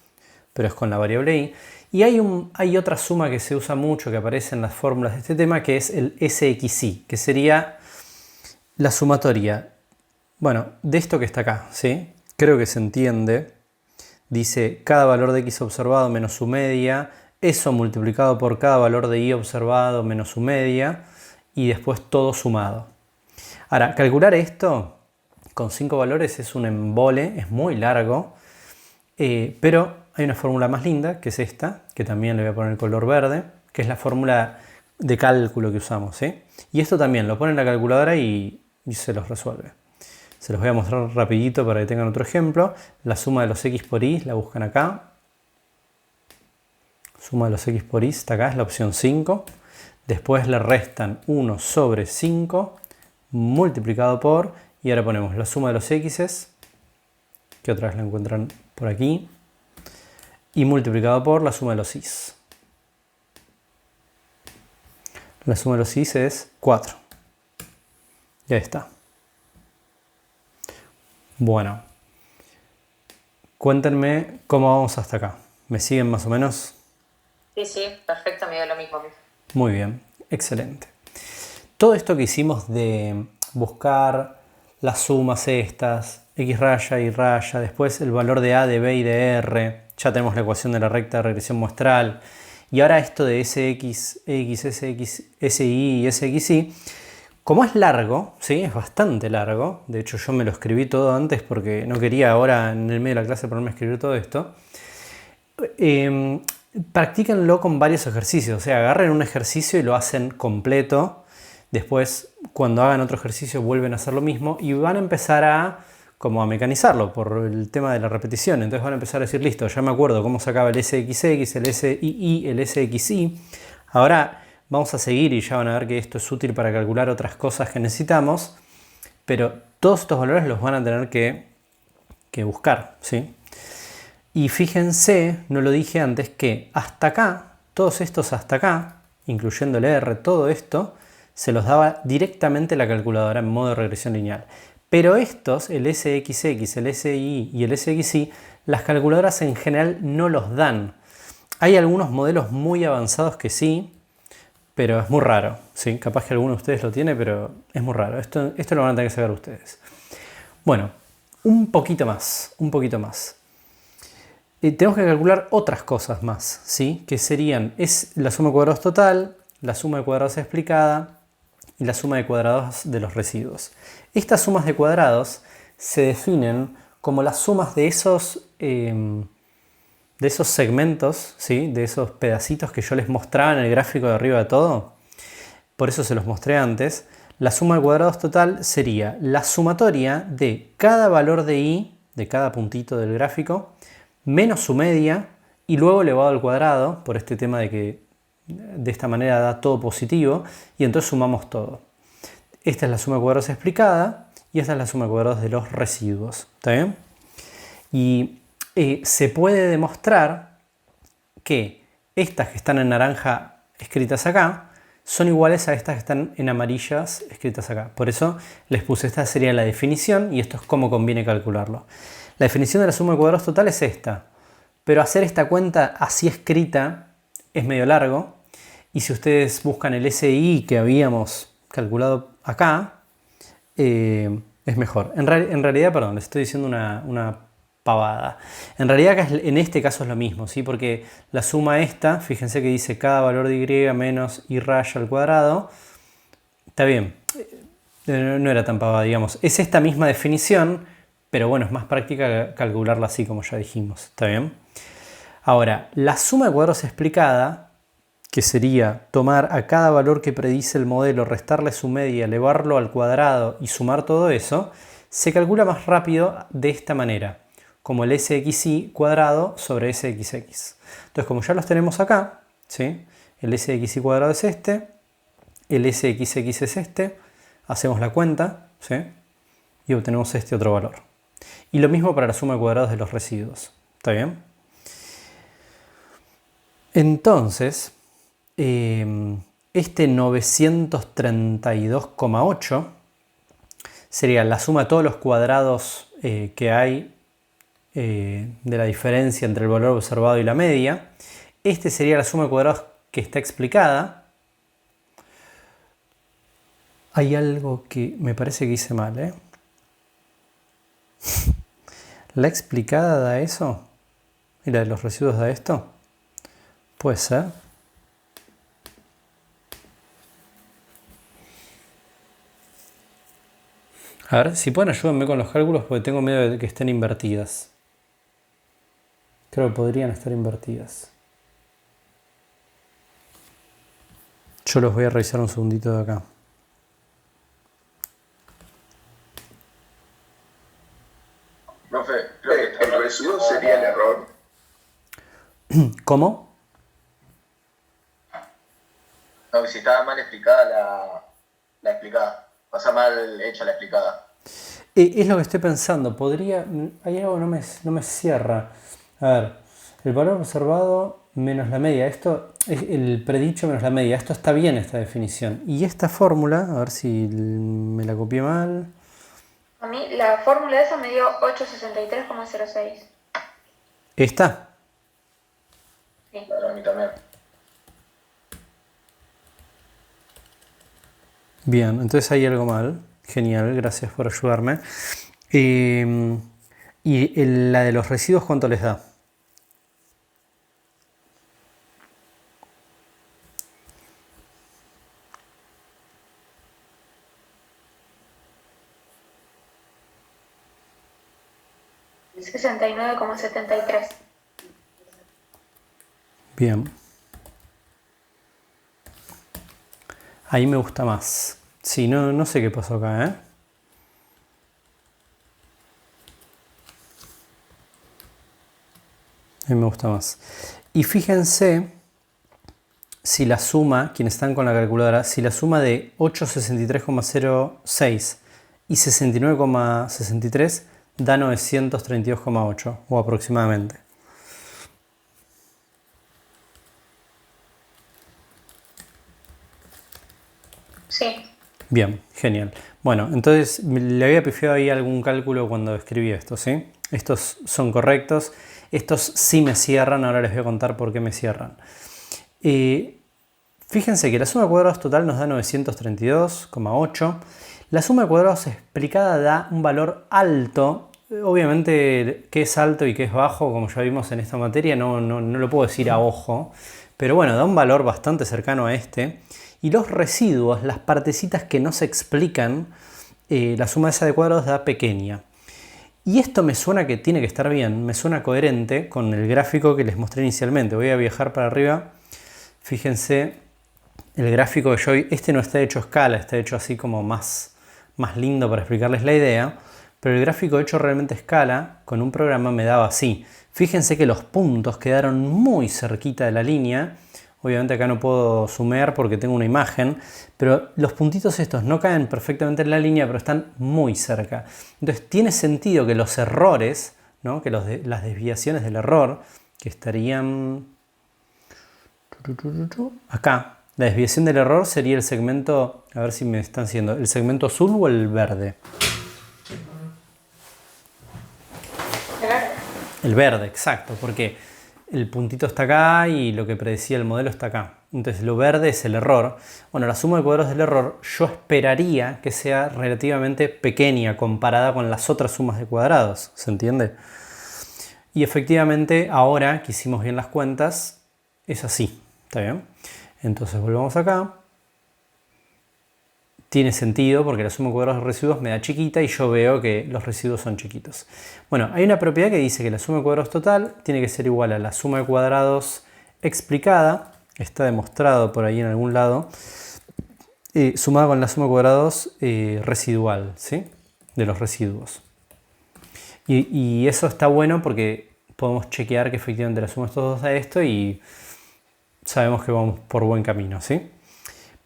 pero es con la variable y. Y hay otra suma que se usa mucho, que aparece en las fórmulas de este tema, que es el SXY, que sería la sumatoria, bueno, de esto que está acá, ¿sí? Creo que se entiende. Dice cada valor de x observado menos su media, eso multiplicado por cada valor de y observado menos su media, y después todo sumado. Ahora, calcular esto con 5 valores es un embole, es muy largo, pero hay una fórmula más linda, que es esta, que también le voy a poner el color verde, que es la fórmula de cálculo que usamos, ¿sí? Y esto también lo ponen en la calculadora y se los resuelve. Se los voy a mostrar rapidito para que tengan otro ejemplo. La suma de los x por y la buscan acá. Suma de los x por y está acá, es la opción 5. Después le restan 1 sobre 5 multiplicado por, y ahora ponemos la suma de los x's, que otra vez la encuentran por aquí, y multiplicado por la suma de los y's. La suma de los y's es 4. Y ahí está. Bueno, cuéntenme cómo vamos hasta acá. ¿Me siguen más o menos? Sí, perfecto, me dio lo mismo. Muy bien, excelente. Todo esto que hicimos de buscar las sumas estas, x raya, y raya, después el valor de a, de b y de r, ya tenemos la ecuación de la recta de regresión muestral, y ahora esto de sx, x, sx, si y sxy, como es largo, ¿sí? Es bastante largo, de hecho yo me lo escribí todo antes porque no quería ahora en el medio de la clase ponerme a escribir todo esto. Practíquenlo con varios ejercicios, o sea, agarren un ejercicio y lo hacen completo. Después, cuando hagan otro ejercicio, vuelven a hacer lo mismo y van a empezar a mecanizarlo por el tema de la repetición. Entonces van a empezar a decir, listo, ya me acuerdo cómo sacaba el SXX, el SII, el SXY. Ahora vamos a seguir y ya van a ver que esto es útil para calcular otras cosas que necesitamos. Pero todos estos valores los van a tener que buscar, ¿sí? Y fíjense, no lo dije antes, que hasta acá, todos estos hasta acá, incluyendo el R, todo esto, se los daba directamente la calculadora en modo de regresión lineal. Pero estos, el SXX, el SI y el SXY, las calculadoras en general no los dan. Hay algunos modelos muy avanzados que sí, pero es muy raro, ¿sí? Capaz que alguno de ustedes lo tiene, pero es muy raro. Esto lo van a tener que saber ustedes. Bueno, un poquito más. Tenemos que calcular otras cosas más, ¿sí? Que serían, es la suma de cuadrados total, la suma de cuadrados explicada y la suma de cuadrados de los residuos. Estas sumas de cuadrados se definen como las sumas de esos segmentos, ¿sí? De esos pedacitos que yo les mostraba en el gráfico de arriba de todo. Por eso se los mostré antes. La suma de cuadrados total sería la sumatoria de cada valor de i, de cada puntito del gráfico, menos su media y luego elevado al cuadrado, por este tema de que de esta manera da todo positivo, y entonces sumamos todo. Esta es la suma de cuadrados explicada y esta es la suma de cuadrados de los residuos. ¿Está bien? Y se puede demostrar que estas que están en naranja escritas acá son iguales a estas que están en amarillas escritas acá. Por eso les puse, esta sería la definición y esto es cómo conviene calcularlo. La definición de la suma de cuadrados total es esta, pero hacer esta cuenta así escrita es medio largo, y si ustedes buscan el SI que habíamos calculado acá, es mejor. En realidad, perdón, les estoy diciendo una pavada. En realidad acá en este caso es lo mismo, ¿sí? Porque la suma esta, fíjense que dice cada valor de y menos y raya al cuadrado. Está bien, no era tan pavada, digamos. Es esta misma definición, pero bueno, es más práctica calcularla así como ya dijimos. ¿Está bien? Ahora, la suma de cuadrados explicada, que sería tomar a cada valor que predice el modelo, restarle su media, elevarlo al cuadrado y sumar todo eso, se calcula más rápido de esta manera, como el SXY cuadrado sobre SXX. Entonces, como ya los tenemos acá, ¿sí? El SXY cuadrado es este, el SXX es este, hacemos la cuenta, ¿sí? Y obtenemos este otro valor. Y lo mismo para la suma de cuadrados de los residuos. ¿Está bien? Entonces, este 932,8 sería la suma de todos los cuadrados que hay de la diferencia entre el valor observado y la media. Este sería la suma de cuadrados que está explicada. Hay algo que me parece que hice mal, ¿eh? ¿La explicada da eso? ¿Y la de los residuos da esto? Puede ser. A ver, si pueden ayúdenme con los cálculos porque tengo miedo de que estén invertidas. Creo que podrían estar invertidas. Yo los voy a revisar un segundito de acá. Profe, creo que el residuo sería el error. ¿Cómo? No, si estaba mal explicada la explicada. Pasa mal hecha la explicada. Es lo que estoy pensando. Podría. Hay algo que no me cierra. A ver, el valor observado menos la media. Esto es el predicho menos la media. Esto está bien, esta definición. Y esta fórmula, a ver si me la copié mal. A mí la fórmula de esa me dio 863,06. ¿Esta? Sí. Claro, a mí también. Bien, entonces hay algo mal. Genial, gracias por ayudarme. Y la de los residuos, ¿cuánto les da? $69,73. Bien. Ahí me gusta más. Sí, no sé qué pasó acá, ¿eh? Ahí me gusta más. Y fíjense si la suma, quienes están con la calculadora, si la suma de 863,06 y 69,63 da 932,8 o aproximadamente. Sí. Bien, genial. Bueno, entonces le había pifiado ahí algún cálculo cuando escribí esto, ¿sí? Estos son correctos. Estos sí me cierran, ahora les voy a contar por qué me cierran. Fíjense que la suma de cuadrados total nos da 932,8. La suma de cuadrados explicada da un valor alto. Obviamente, qué es alto y qué es bajo, como ya vimos en esta materia, no lo puedo decir a ojo. Pero bueno, da un valor bastante cercano a este. Y los residuos, las partecitas que no se explican, la suma esa de cuadrados da pequeña. Y esto me suena que tiene que estar bien, me suena coherente con el gráfico que les mostré inicialmente. Voy a viajar para arriba. Fíjense, el gráfico que yo... Este no está hecho a escala, está hecho así como más lindo para explicarles la idea. Pero el gráfico hecho realmente a escala, con un programa, me daba así. Fíjense que los puntos quedaron muy cerquita de la línea. Obviamente acá no puedo zoomear porque tengo una imagen, pero los puntitos estos no caen perfectamente en la línea, pero están muy cerca. Entonces tiene sentido que los errores, ¿no? Que las desviaciones del error, que estarían acá. La desviación del error sería el segmento, a ver si me están diciendo, ¿el segmento azul o el verde? El verde, exacto, porque el puntito está acá y lo que predecía el modelo está acá. Entonces lo verde es el error. Bueno, la suma de cuadrados del error yo esperaría que sea relativamente pequeña comparada con las otras sumas de cuadrados. ¿Se entiende? Y efectivamente ahora que hicimos bien las cuentas es así. ¿Está bien? Entonces volvamos acá. Tiene sentido porque la suma de cuadrados de residuos me da chiquita y yo veo que los residuos son chiquitos. Bueno, hay una propiedad que dice que la suma de cuadrados total tiene que ser igual a la suma de cuadrados explicada, está demostrado por ahí en algún lado, sumada con la suma de cuadrados residual, ¿sí? De los residuos. Y eso está bueno porque podemos chequear que efectivamente la suma de estos dos da esto y sabemos que vamos por buen camino, ¿sí?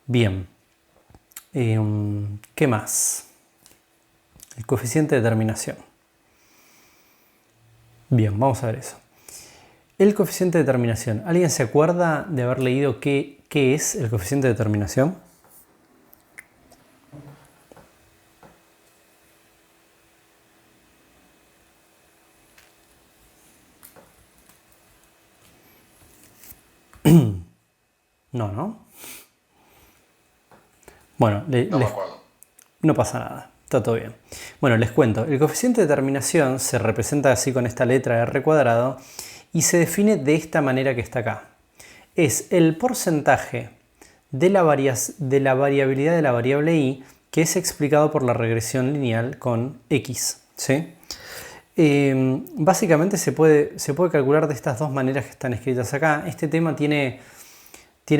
Bien. ¿Qué más? El coeficiente de terminación. Bien, vamos a ver eso. El coeficiente de terminación. ¿Alguien se acuerda de haber leído qué es el coeficiente de terminación? No. Bueno, No me acuerdo. no pasa nada, está todo bien. Bueno, les cuento. El coeficiente de terminación se representa así con esta letra R cuadrado y se define de esta manera que está acá. Es el porcentaje de la variabilidad de la variable y que es explicado por la regresión lineal con x, ¿sí? Básicamente se puede calcular de estas dos maneras que están escritas acá. Este tema tiene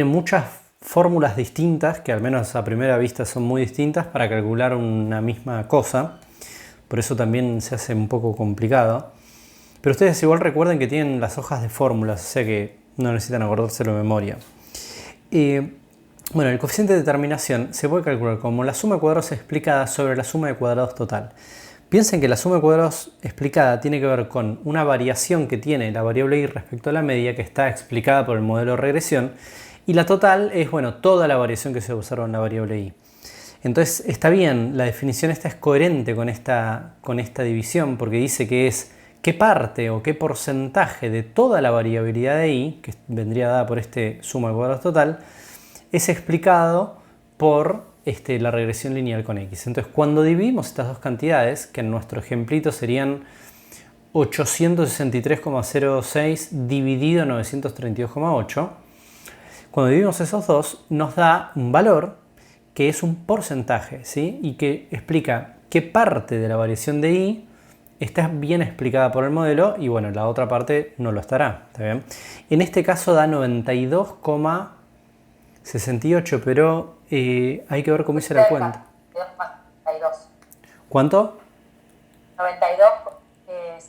muchas fórmulas distintas, que al menos a primera vista son muy distintas, para calcular una misma cosa. Por eso también se hace un poco complicado. Pero ustedes igual recuerden que tienen las hojas de fórmulas, o sea que no necesitan acordárselo de memoria. Bueno, el coeficiente de terminación se puede calcular como la suma de cuadrados explicada sobre la suma de cuadrados total. Piensen que la suma de cuadrados explicada tiene que ver con una variación que tiene la variable y respecto a la media, que está explicada por el modelo de regresión. Y la total es, bueno, toda la variación que se observa en la variable y. Entonces está bien, la definición esta es coherente con esta división, porque dice que es qué parte o qué porcentaje de toda la variabilidad de y, que vendría dada por este suma de cuadrados total, es explicado por la regresión lineal con x. Entonces cuando dividimos estas dos cantidades, que en nuestro ejemplito serían 863,06 dividido 932,8, cuando dividimos esos dos, nos da un valor que es un porcentaje, ¿sí? Y que explica qué parte de la variación de y está bien explicada por el modelo y bueno, la otra parte no lo estará. ¿Está bien? En este caso da 92,68, pero hay que ver cómo hice la cuenta. 92. ¿Cuánto? 92,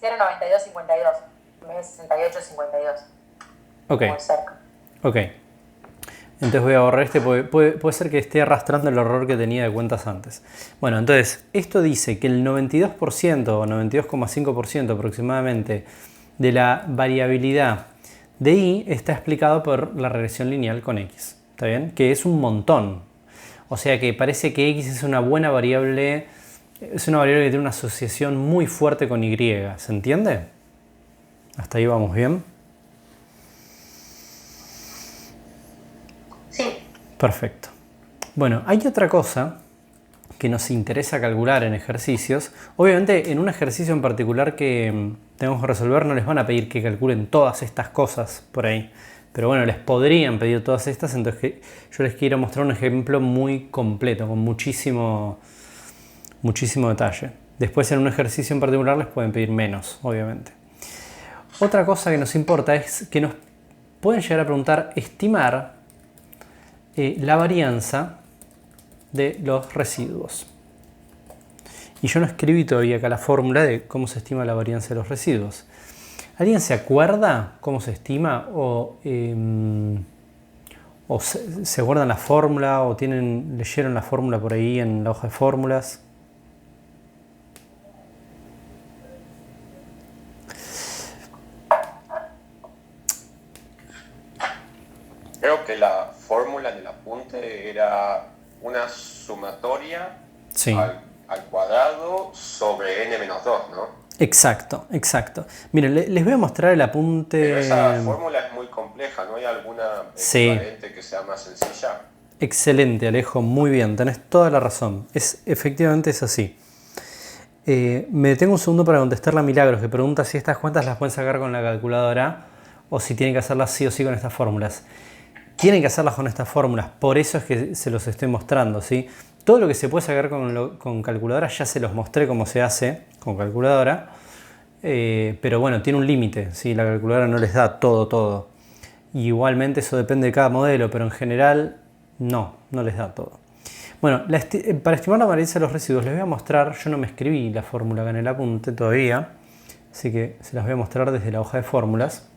0,92,52. En vez de 68,52. Ok. Muy cerca. Ok. Entonces voy a borrar este porque puede ser que esté arrastrando el error que tenía de cuentas antes. Bueno, entonces esto dice que el 92% o 92,5% aproximadamente de la variabilidad de y está explicado por la regresión lineal con x. ¿Está bien? Que es un montón. O sea que parece que x es una buena variable, es una variable que tiene una asociación muy fuerte con y. ¿Se entiende? ¿Hasta ahí vamos bien? Sí. Perfecto. Bueno, hay otra cosa que nos interesa calcular en ejercicios. Obviamente en un ejercicio en particular que tenemos que resolver no les van a pedir que calculen todas estas cosas por ahí. Pero bueno, les podrían pedir todas estas, entonces yo les quiero mostrar un ejemplo muy completo, con muchísimo detalle. Después en un ejercicio en particular les pueden pedir menos, obviamente. Otra cosa que nos importa es que nos pueden llegar a preguntar, estimar la varianza de los residuos. Y yo no escribí todavía acá la fórmula de cómo se estima la varianza de los residuos. ¿Alguien se acuerda cómo se estima? ¿O se guardan la fórmula? ¿O leyeron la fórmula por ahí en la hoja de fórmulas? Creo que la fórmula del apunte era una sumatoria Sí. al cuadrado sobre n-2, ¿no? Exacto. Miren, les voy a mostrar el apunte. Pero esa fórmula es muy compleja, ¿no hay alguna Sí. equivalente que sea más sencilla? Excelente, Alejo, muy bien, tenés toda la razón. Efectivamente es así. Me detengo un segundo para contestarle a Milagros, que pregunta si estas cuentas las pueden sacar con la calculadora o si tienen que hacerlas sí o sí con estas fórmulas. Tienen que hacerlas con estas fórmulas, por eso es que se los estoy mostrando, ¿sí? Todo lo que se puede sacar con calculadora ya se los mostré cómo se hace con calculadora, pero bueno, tiene un límite, ¿sí? La calculadora no les da todo. Y igualmente eso depende de cada modelo, pero en general no les da todo. Bueno, para estimar la varianza de los residuos les voy a mostrar, yo no me escribí la fórmula acá en el apunte todavía, así que se las voy a mostrar desde la hoja de fórmulas.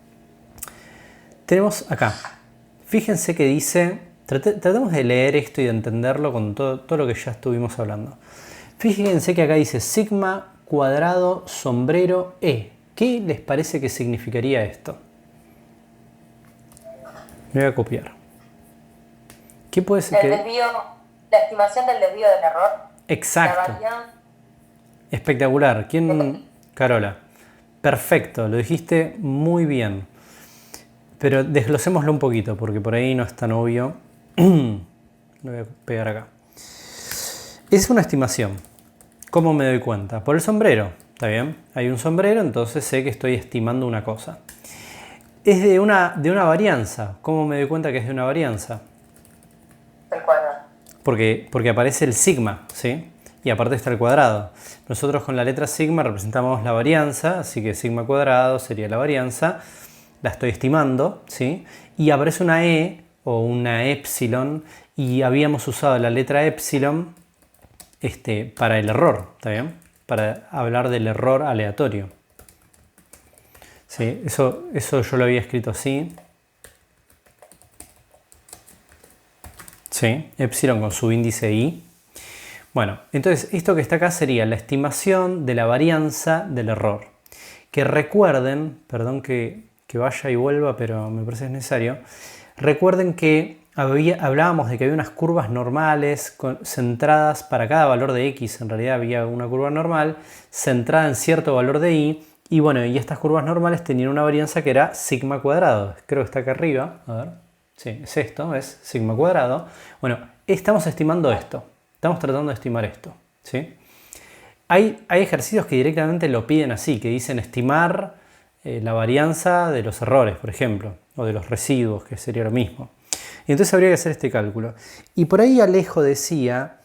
Tenemos acá, fíjense que dice, tratemos de leer esto y de entenderlo con todo lo que ya estuvimos hablando. Fíjense que acá dice sigma cuadrado sombrero E. ¿Qué les parece que significaría esto? Me voy a copiar. ¿Qué puede ser? La estimación del desvío del error. Exacto. La Espectacular. ¿Quién? Carola. Perfecto, lo dijiste muy bien. Pero desglosémoslo un poquito, porque por ahí no es tan obvio. Lo voy a pegar acá. Es una estimación. ¿Cómo me doy cuenta? Por el sombrero. ¿Está bien? Hay un sombrero, entonces sé que estoy estimando una cosa. Es de una varianza. ¿Cómo me doy cuenta que es de una varianza? El cuadrado. Porque aparece el sigma, ¿sí? Y aparte está el cuadrado. Nosotros con la letra sigma representamos la varianza, así que sigma cuadrado sería la varianza. La estoy estimando, ¿sí? Y aparece una E o una epsilon y habíamos usado la letra epsilon para el error, ¿está bien? Para hablar del error aleatorio. ¿Sí? Eso yo lo había escrito así. Sí, epsilon con su índice i. Bueno, entonces esto que está acá sería la estimación de la varianza del error. Que recuerden, perdón que vaya y vuelva, pero me parece necesario. Recuerden que hablábamos de que había unas curvas normales centradas para cada valor de x. En realidad había una curva normal centrada en cierto valor de y. Y bueno, y estas curvas normales tenían una varianza que era sigma cuadrado. Creo que está acá arriba. A ver. Sí, es esto, es sigma cuadrado. Bueno, estamos estimando esto. Estamos tratando de estimar esto, ¿sí? Hay ejercicios que directamente lo piden así, que dicen estimar la varianza de los errores, por ejemplo, o de los residuos, que sería lo mismo. Y entonces habría que hacer este cálculo. Y por ahí Alejo decía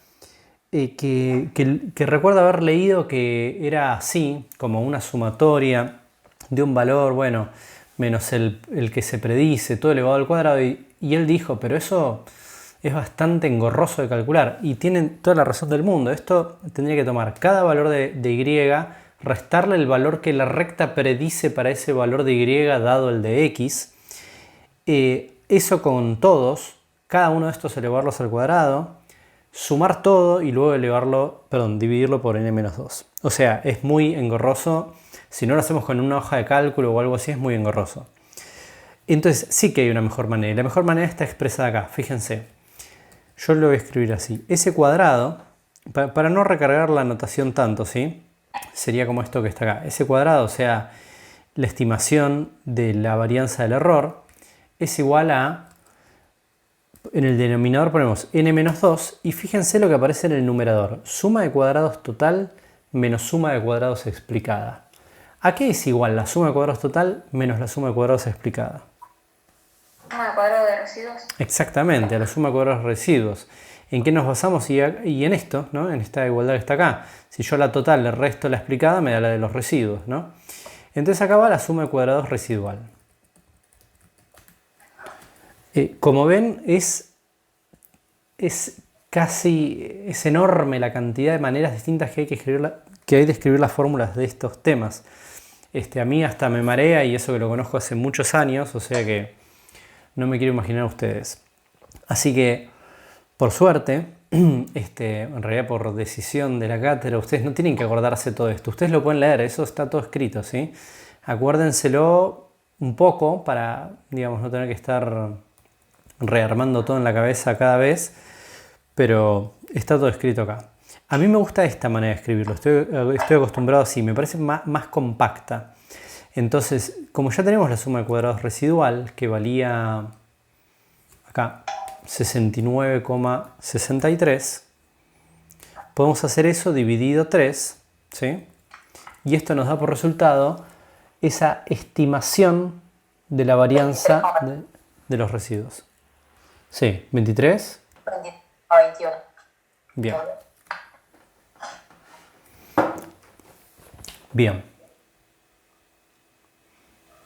que recuerda haber leído que era así, como una sumatoria de un valor, bueno, menos el que se predice, todo elevado al cuadrado. Y él dijo, pero eso es bastante engorroso de calcular. Y tienen toda la razón del mundo. Esto tendría que tomar cada valor de y, restarle el valor que la recta predice para ese valor de y dado el de x. Eso con todos, cada uno de estos elevarlos al cuadrado, sumar todo y luego dividirlo por n-2. O sea, es muy engorroso. Si no lo hacemos con una hoja de cálculo o algo así, es muy engorroso. Entonces sí que hay una mejor manera. Y la mejor manera está expresada acá, fíjense. Yo lo voy a escribir así. Ese cuadrado, para no recargar la notación tanto, ¿sí? Sería como esto que está acá. Ese cuadrado, o sea, la estimación de la varianza del error, es igual a en el denominador ponemos n-2 y fíjense lo que aparece en el numerador. Suma de cuadrados total menos suma de cuadrados explicada. ¿A qué es igual la suma de cuadrados total menos la suma de cuadrados explicada? Suma de cuadrados de residuos. Exactamente, a la suma de cuadrados de residuos. ¿En qué nos basamos? Y en esto, ¿no? En esta igualdad que está acá. Si yo la total le resto la explicada, me da la de los residuos, ¿no? Entonces acá va la suma de cuadrados residual. Como ven, es enorme la cantidad de maneras distintas que hay de escribir las fórmulas de estos temas. A mí hasta me marea, y eso que lo conozco hace muchos años, o sea que no me quiero imaginar a ustedes. Así que, por suerte, en realidad por decisión de la cátedra, ustedes no tienen que acordarse todo esto. Ustedes lo pueden leer, eso está todo escrito, ¿sí? Acuérdenselo un poco para, digamos, no tener que estar rearmando todo en la cabeza cada vez, pero está todo escrito acá. A mí me gusta esta manera de escribirlo, estoy acostumbrado así, me parece más compacta. Entonces, como ya tenemos la suma de cuadrados residual, que valía acá 69,63, podemos hacer eso dividido 3, ¿sí? Y esto nos da por resultado esa estimación de la varianza de los residuos. Sí, 23. A 21. Bien. Bien.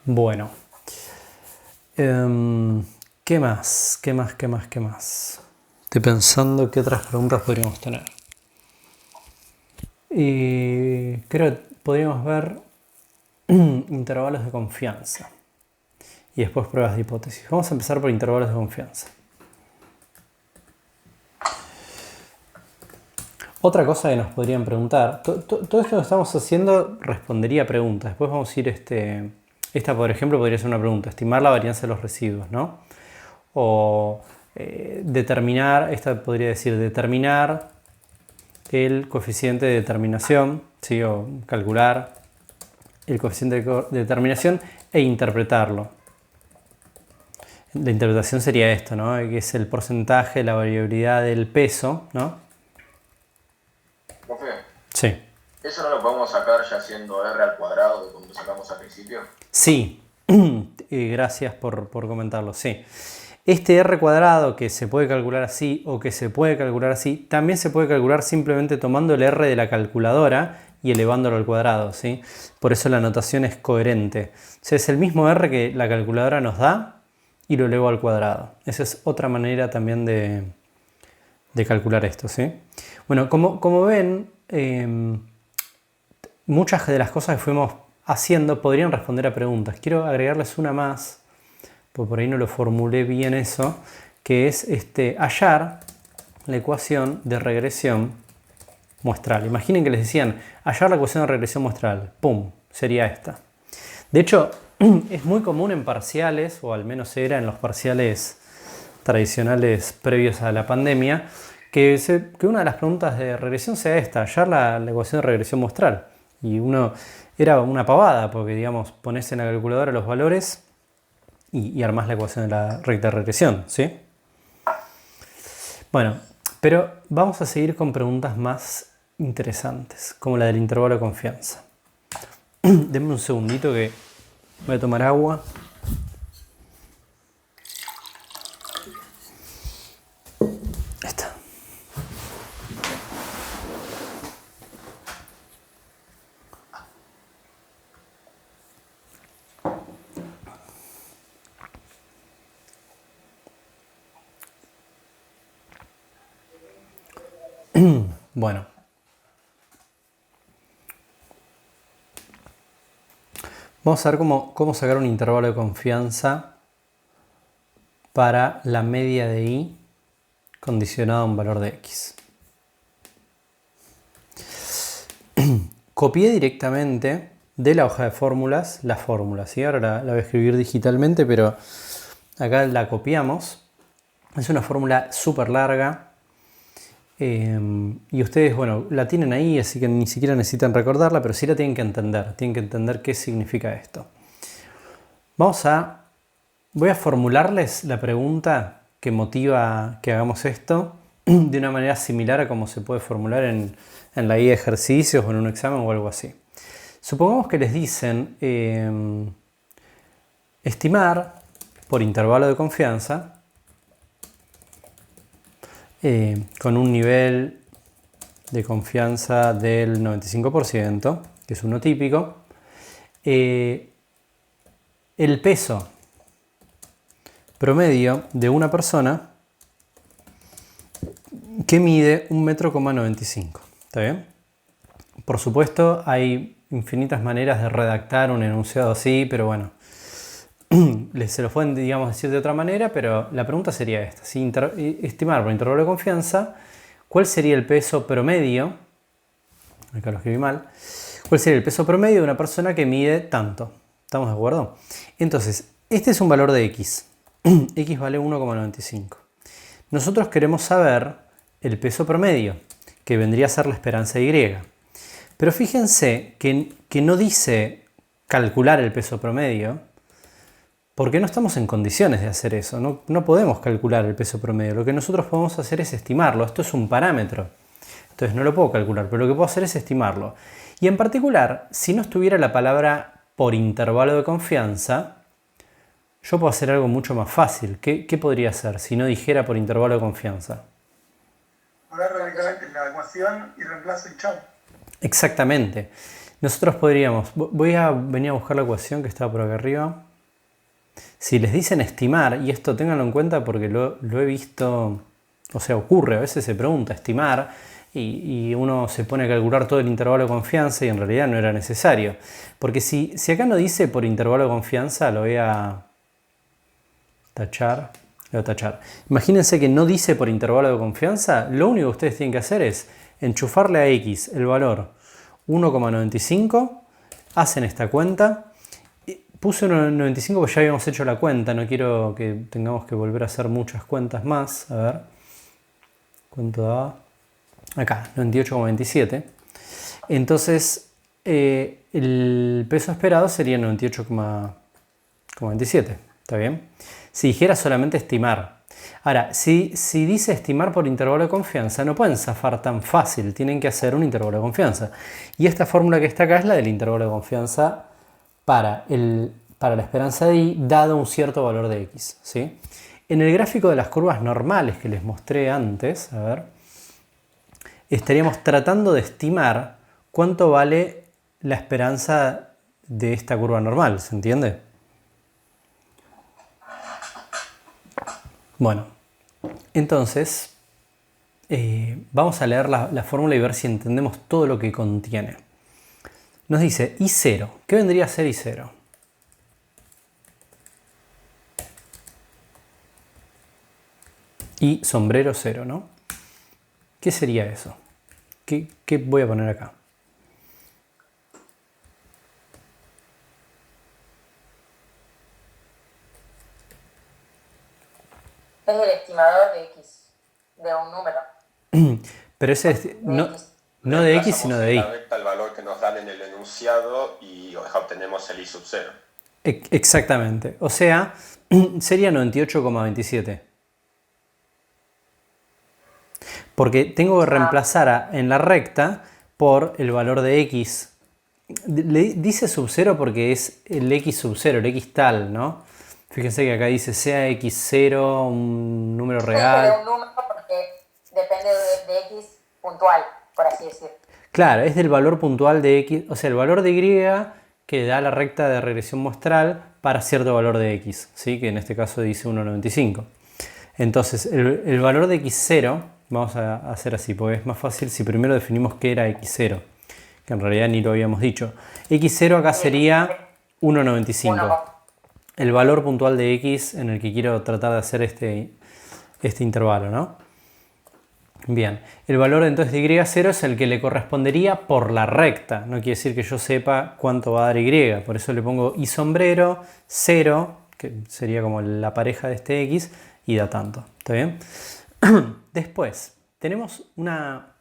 Bueno. ¿Qué más? ¿Qué más? Estoy pensando qué otras preguntas podríamos tener. Creo que podríamos ver intervalos de confianza. Y después pruebas de hipótesis. Vamos a empezar por intervalos de confianza. Otra cosa que nos podrían preguntar, todo esto que estamos haciendo respondería a preguntas. Después vamos a ir, esta por ejemplo podría ser una pregunta, estimar la varianza de los residuos, ¿no? O determinar, esta podría decir determinar el coeficiente de determinación, ¿sí? O calcular el coeficiente de determinación e interpretarlo. La interpretación sería esto, ¿no? Que es el porcentaje, la variabilidad del peso, ¿no? Profe, Sí. ¿eso no lo podemos sacar ya siendo r al cuadrado de como lo sacamos al principio? Sí, gracias por comentarlo, sí. Este r cuadrado que se puede calcular así o que se puede calcular así, también se puede calcular simplemente tomando el r de la calculadora y elevándolo al cuadrado, ¿sí? Por eso la notación es coherente. O sea, es el mismo r que la calculadora nos da y lo elevo al cuadrado. Esa es otra manera también de calcular esto, ¿sí? Bueno, como ven, muchas de las cosas que fuimos haciendo podrían responder a preguntas. Quiero agregarles una más, porque por ahí no lo formulé bien eso, que es hallar la ecuación de regresión muestral. Imaginen que les decían hallar la ecuación de regresión muestral. ¡Pum! Sería esta. De hecho, es muy común en parciales, o al menos era en los parciales tradicionales previos a la pandemia, que una de las preguntas de regresión sea esta, hallar la ecuación de regresión muestral. Y era una pavada, porque digamos, pones en la calculadora los valores y armás la ecuación de la recta de regresión, ¿sí? Bueno, pero vamos a seguir con preguntas más interesantes, como la del intervalo de confianza. Denme un segundito que voy a tomar agua. Ahí está. Bueno. Vamos a ver cómo sacar un intervalo de confianza para la media de i condicionada a un valor de x. Copié directamente de la hoja de fórmulas la fórmula, ¿sí? Ahora la voy a escribir digitalmente, pero acá la copiamos. Es una fórmula súper larga. Y ustedes, bueno, la tienen ahí, así que ni siquiera necesitan recordarla, pero sí la tienen que entender qué significa esto. Voy a formularles la pregunta que motiva que hagamos esto de una manera similar a como se puede formular en la guía de ejercicios o en un examen o algo así. Supongamos que les dicen estimar por intervalo de confianza con un nivel de confianza del 95%, que es uno típico, el peso promedio de una persona que mide 1,95 m. ¿Está bien? Por supuesto, hay infinitas maneras de redactar un enunciado así, pero bueno, se lo pueden, digamos, decir de otra manera, pero la pregunta sería esta. Si estimar por intervalo de confianza, ¿cuál sería el peso promedio? Acá lo escribí mal. ¿Cuál sería el peso promedio de una persona que mide tanto? ¿Estamos de acuerdo? Entonces, este es un valor de X. X vale 1,95. Nosotros queremos saber el peso promedio, que vendría a ser la esperanza Y. Pero fíjense que no dice calcular el peso promedio, porque no estamos en condiciones de hacer eso. No podemos calcular el peso promedio. Lo que nosotros podemos hacer es estimarlo. Esto es un parámetro. Entonces no lo puedo calcular, pero lo que puedo hacer es estimarlo. Y en particular, si no estuviera la palabra por intervalo de confianza, yo puedo hacer algo mucho más fácil. ¿Qué podría hacer si no dijera por intervalo de confianza? Agarro directamente la ecuación y reemplazo y chao. Exactamente. Nosotros podríamos... Voy a venir a buscar la ecuación que estaba por acá arriba. Si les dicen estimar, y esto ténganlo en cuenta porque lo he visto, o sea, ocurre, a veces se pregunta estimar y uno se pone a calcular todo el intervalo de confianza y en realidad no era necesario. Porque si acá no dice por intervalo de confianza, lo voy a tachar. Lo voy a tachar. Imagínense que no dice por intervalo de confianza, lo único que ustedes tienen que hacer es enchufarle a X el valor 1,95, hacen esta cuenta. Puse 1,95 porque ya habíamos hecho la cuenta, no quiero que tengamos que volver a hacer muchas cuentas más. A ver, ¿cuánto da? Acá, 98,27. Entonces, el peso esperado sería 98,27. ¿Está bien? Si dijera solamente estimar. Ahora, si dice estimar por intervalo de confianza, no pueden zafar tan fácil, tienen que hacer un intervalo de confianza. Y esta fórmula que está acá es la del intervalo de confianza para la esperanza de Y dado un cierto valor de X. ¿Sí? En el gráfico de las curvas normales que les mostré antes, a ver, estaríamos tratando de estimar cuánto vale la esperanza de esta curva normal, ¿se entiende? Bueno, entonces vamos a leer la fórmula y ver si entendemos todo lo que contiene. Nos dice I0. ¿Qué vendría a ser I0? Y sombrero 0, ¿no? ¿Qué sería eso? ¿Qué voy a poner acá? Es el estimador de X, de un número. Pero ese es, no de X, sino de Y. El valor que nos dan en el enunciado y obtenemos el I sub 0. Exactamente. O sea, sería 98,27. Porque tengo que reemplazar en la recta por el valor de X. Dice sub 0 porque es el X sub 0, el X tal, ¿no? Fíjense que acá dice sea X0, un número real. Es de un número porque depende de X puntual, por así decir. Claro, es del valor puntual de X, o sea, el valor de Y que da la recta de regresión muestral para cierto valor de X, ¿sí? Que en este caso dice 1,95. Entonces, el valor de X0, vamos a hacer así, porque es más fácil si primero definimos qué era X0, que en realidad ni lo habíamos dicho. X0 acá sería 1,95. El valor puntual de X en el que quiero tratar de hacer este intervalo, ¿no? Bien, el valor entonces de Y0 es el que le correspondería por la recta. No quiere decir que yo sepa cuánto va a dar Y. Por eso le pongo Y sombrero 0, que sería como la pareja de este X, y da tanto. ¿Está bien? Después, tenemos una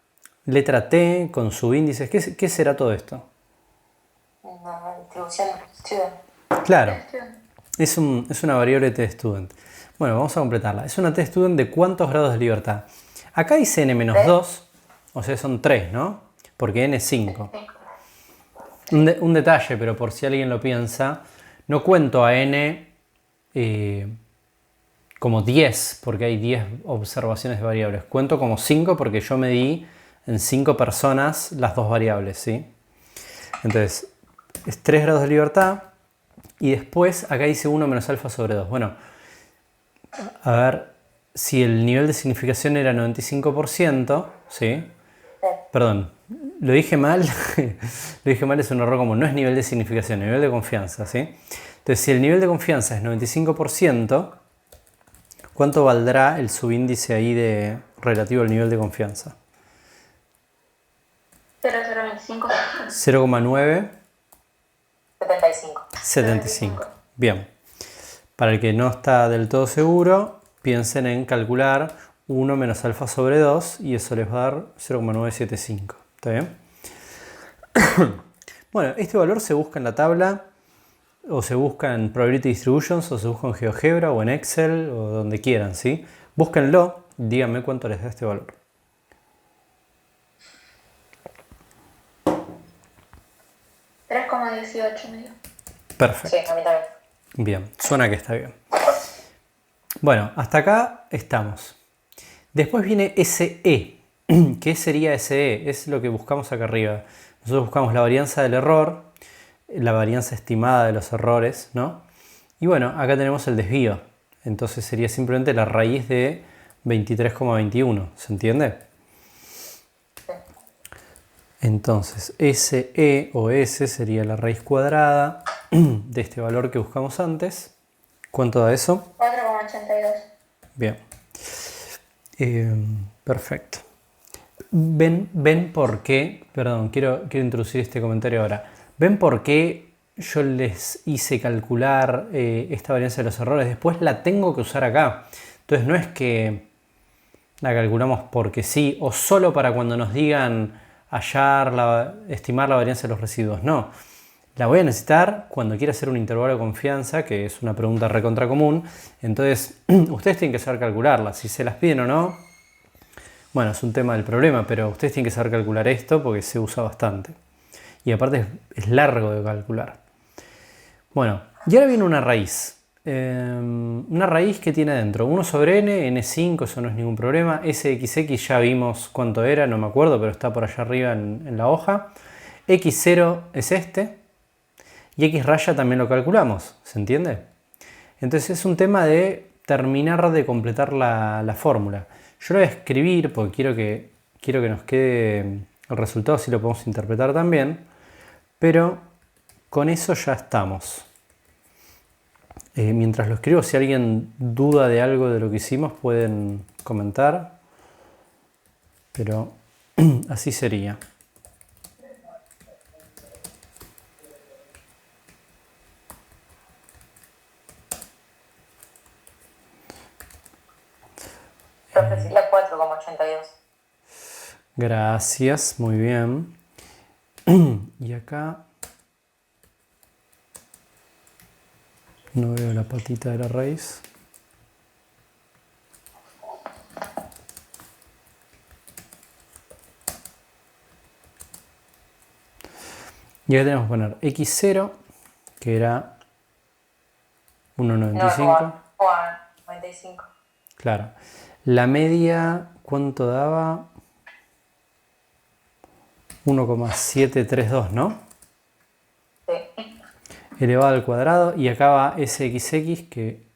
letra T con subíndices. ¿Qué será todo esto? Una distribución student. Claro. Es una variable T-student. Bueno, vamos a completarla. Es una test student de cuántos grados de libertad. Acá dice n-2, o sea, son 3, ¿no? Porque n es 5. Un detalle, pero por si alguien lo piensa, no cuento a n como 10, porque hay 10 observaciones de variables. Cuento como 5 porque yo medí en 5 personas las dos variables, ¿sí? Entonces, es 3 grados de libertad. Y después, acá dice 1 menos alfa sobre 2. Bueno, a ver, si el nivel de significación era 95%, ¿sí? Perdón, lo dije mal. Lo dije mal, es un error común. No es nivel de significación, es nivel de confianza, ¿sí? Entonces, si el nivel de confianza es 95%, ¿cuánto valdrá el subíndice ahí de relativo al nivel de confianza? 0,025. 0,9. 75. 75. Bien. Para el que no está del todo seguro, piensen en calcular 1 menos alfa sobre 2 y eso les va a dar 0,975. ¿Está bien? Bueno, este valor se busca en la tabla o se busca en Probability Distributions o se busca en GeoGebra o en Excel o donde quieran, ¿sí? Búsquenlo y díganme cuánto les da este valor. 3,18 me dio. Perfecto. Sí, a mí también. Bien, suena que está bien. Bueno, hasta acá estamos. Después viene SE. ¿Qué sería SE? Es lo que buscamos acá arriba. Nosotros buscamos la varianza del error, la varianza estimada de los errores, ¿no? Y bueno, acá tenemos el desvío. Entonces sería simplemente la raíz de 23,21. ¿Se entiende? Entonces, SE o S sería la raíz cuadrada de este valor que buscamos antes. ¿Cuánto da eso? 4,82. Bien. Perfecto. ¿Ven por qué? Perdón, quiero introducir este comentario ahora. ¿Ven por qué yo les hice calcular esta varianza de los errores? Después la tengo que usar acá. Entonces no es que la calculamos porque sí o solo para cuando nos digan estimar la varianza de los residuos. No. La voy a necesitar cuando quiera hacer un intervalo de confianza, que es una pregunta recontra común. Entonces, ustedes tienen que saber calcularla. Si se las piden o no, bueno, es un tema del problema, pero ustedes tienen que saber calcular esto porque se usa bastante. Y aparte es largo de calcular. Bueno, y ahora viene una raíz. Una raíz que tiene dentro 1 sobre n, n5, eso no es ningún problema. Sx ya vimos cuánto era, no me acuerdo, pero está por allá arriba en la hoja. X0 es este. Y x raya también lo calculamos, ¿se entiende? Entonces es un tema de terminar de completar la fórmula. Yo lo voy a escribir porque quiero que nos quede el resultado, así lo podemos interpretar también. Pero con eso ya estamos. Mientras lo escribo, si alguien duda de algo de lo que hicimos, pueden comentar. Pero así sería. Profe, sería 4,82. Gracias, muy bien. Y acá no veo la patita de la raíz. Y acá tenemos que poner x0, que era 1,95. No, 95. Claro. La media, ¿cuánto daba? 1,732, ¿no? Sí. Elevado al cuadrado. Y acá va sxx, que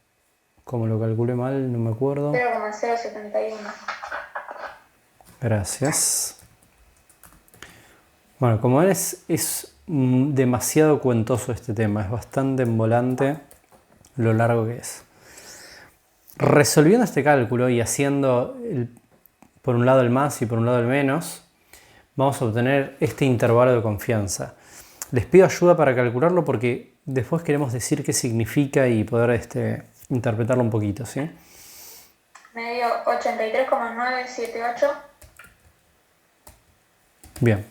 como lo calculé mal, no me acuerdo. 0,071. Gracias. Bueno, como ven, es demasiado cuentoso este tema. Es bastante embolante lo largo que es. Resolviendo este cálculo y haciendo por un lado el más y por un lado el menos, vamos a obtener este intervalo de confianza. Les pido ayuda para calcularlo porque después queremos decir qué significa y poder interpretarlo un poquito, ¿sí? Me dio 83,978 Bien.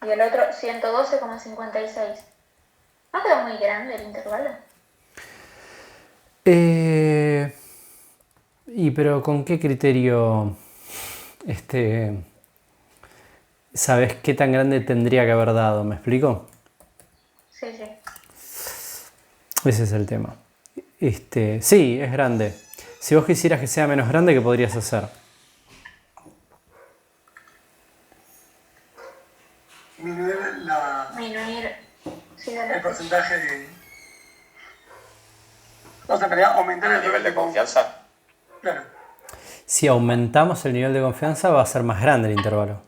y el otro 112,56. ¿No quedó muy grande el intervalo? Y pero ¿con qué criterio sabes qué tan grande tendría que haber dado? ¿Me explico? Sí, sí. Ese es el tema. Sí, es grande. Si vos quisieras que sea menos grande, ¿qué podrías hacer? Disminuir. Sí, el dale. porcentaje de... O sea, en realidad aumentar ¿A el nivel de tipo- confianza? Claro. Si aumentamos el nivel de confianza, va a ser más grande el intervalo.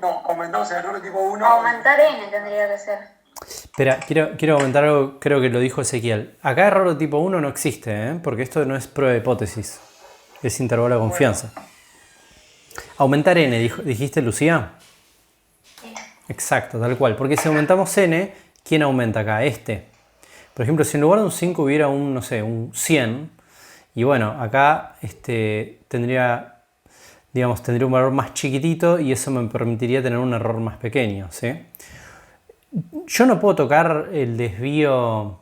No, aumentamos el error de tipo 1. Aumentar n tendría que ser. Espera, quiero aumentar algo, creo que lo dijo Ezequiel. Acá error de tipo 1 no existe, ¿eh? Porque esto no es prueba de hipótesis. Es intervalo de confianza. Aumentar n, dijiste, Lucía. Sí. Exacto, tal cual. Porque si aumentamos n, ¿quién aumenta acá? Por ejemplo, si en lugar de un 5 hubiera un, no sé, un 100, y bueno, acá tendría un valor más chiquitito y eso me permitiría tener un error más pequeño, ¿sí? Yo no puedo tocar el desvío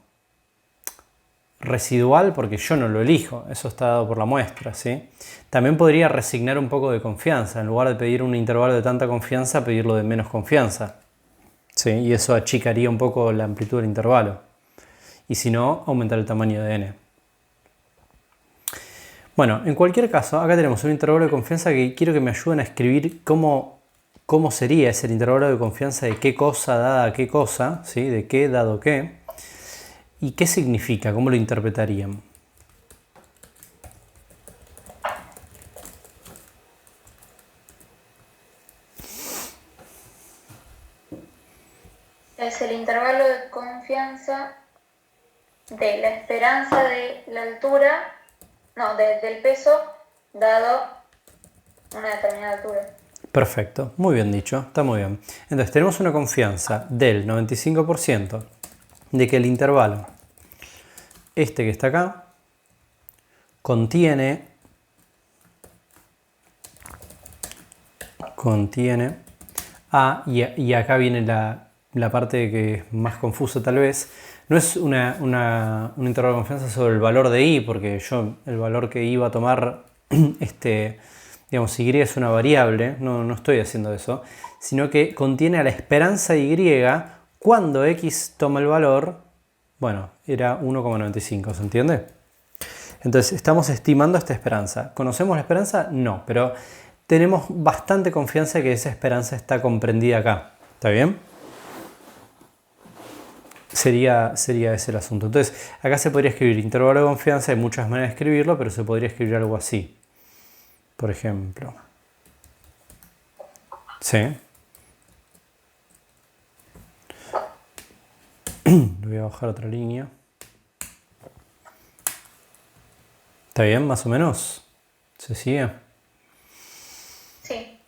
residual porque yo no lo elijo, eso está dado por la muestra, ¿sí? También podría resignar un poco de confianza, en lugar de pedir un intervalo de tanta confianza, pedirlo de menos confianza, ¿sí? Y eso achicaría un poco la amplitud del intervalo. Y si no, aumentar el tamaño de n. Bueno, en cualquier caso, acá tenemos un intervalo de confianza que quiero que me ayuden a escribir cómo sería ese intervalo de confianza de qué cosa dada qué cosa, ¿sí? De qué dado qué, y qué significa, cómo lo interpretarían. Es el intervalo de confianza de la esperanza de la altura, no, del peso dado una determinada altura. Perfecto, muy bien dicho, está muy bien. Entonces tenemos una confianza del 95% de que el intervalo, que está acá, contiene A, y acá viene la parte que es más confusa tal vez. No es un intervalo de confianza sobre el valor de I, porque yo el valor que iba a tomar, digamos, si Y es una variable, no estoy haciendo eso, sino que contiene a la esperanza Y cuando X toma el valor, bueno, era 1,95, ¿se entiende? Entonces estamos estimando esta esperanza. ¿Conocemos la esperanza? No, pero tenemos bastante confianza de que esa esperanza está comprendida acá. ¿Está bien? Sería ese el asunto. Entonces, acá se podría escribir intervalo de confianza, hay muchas maneras de escribirlo, pero se podría escribir algo así. Por ejemplo. ¿Sí? Le voy a bajar otra línea. ¿Está bien, más o menos? ¿Se sigue? Sí.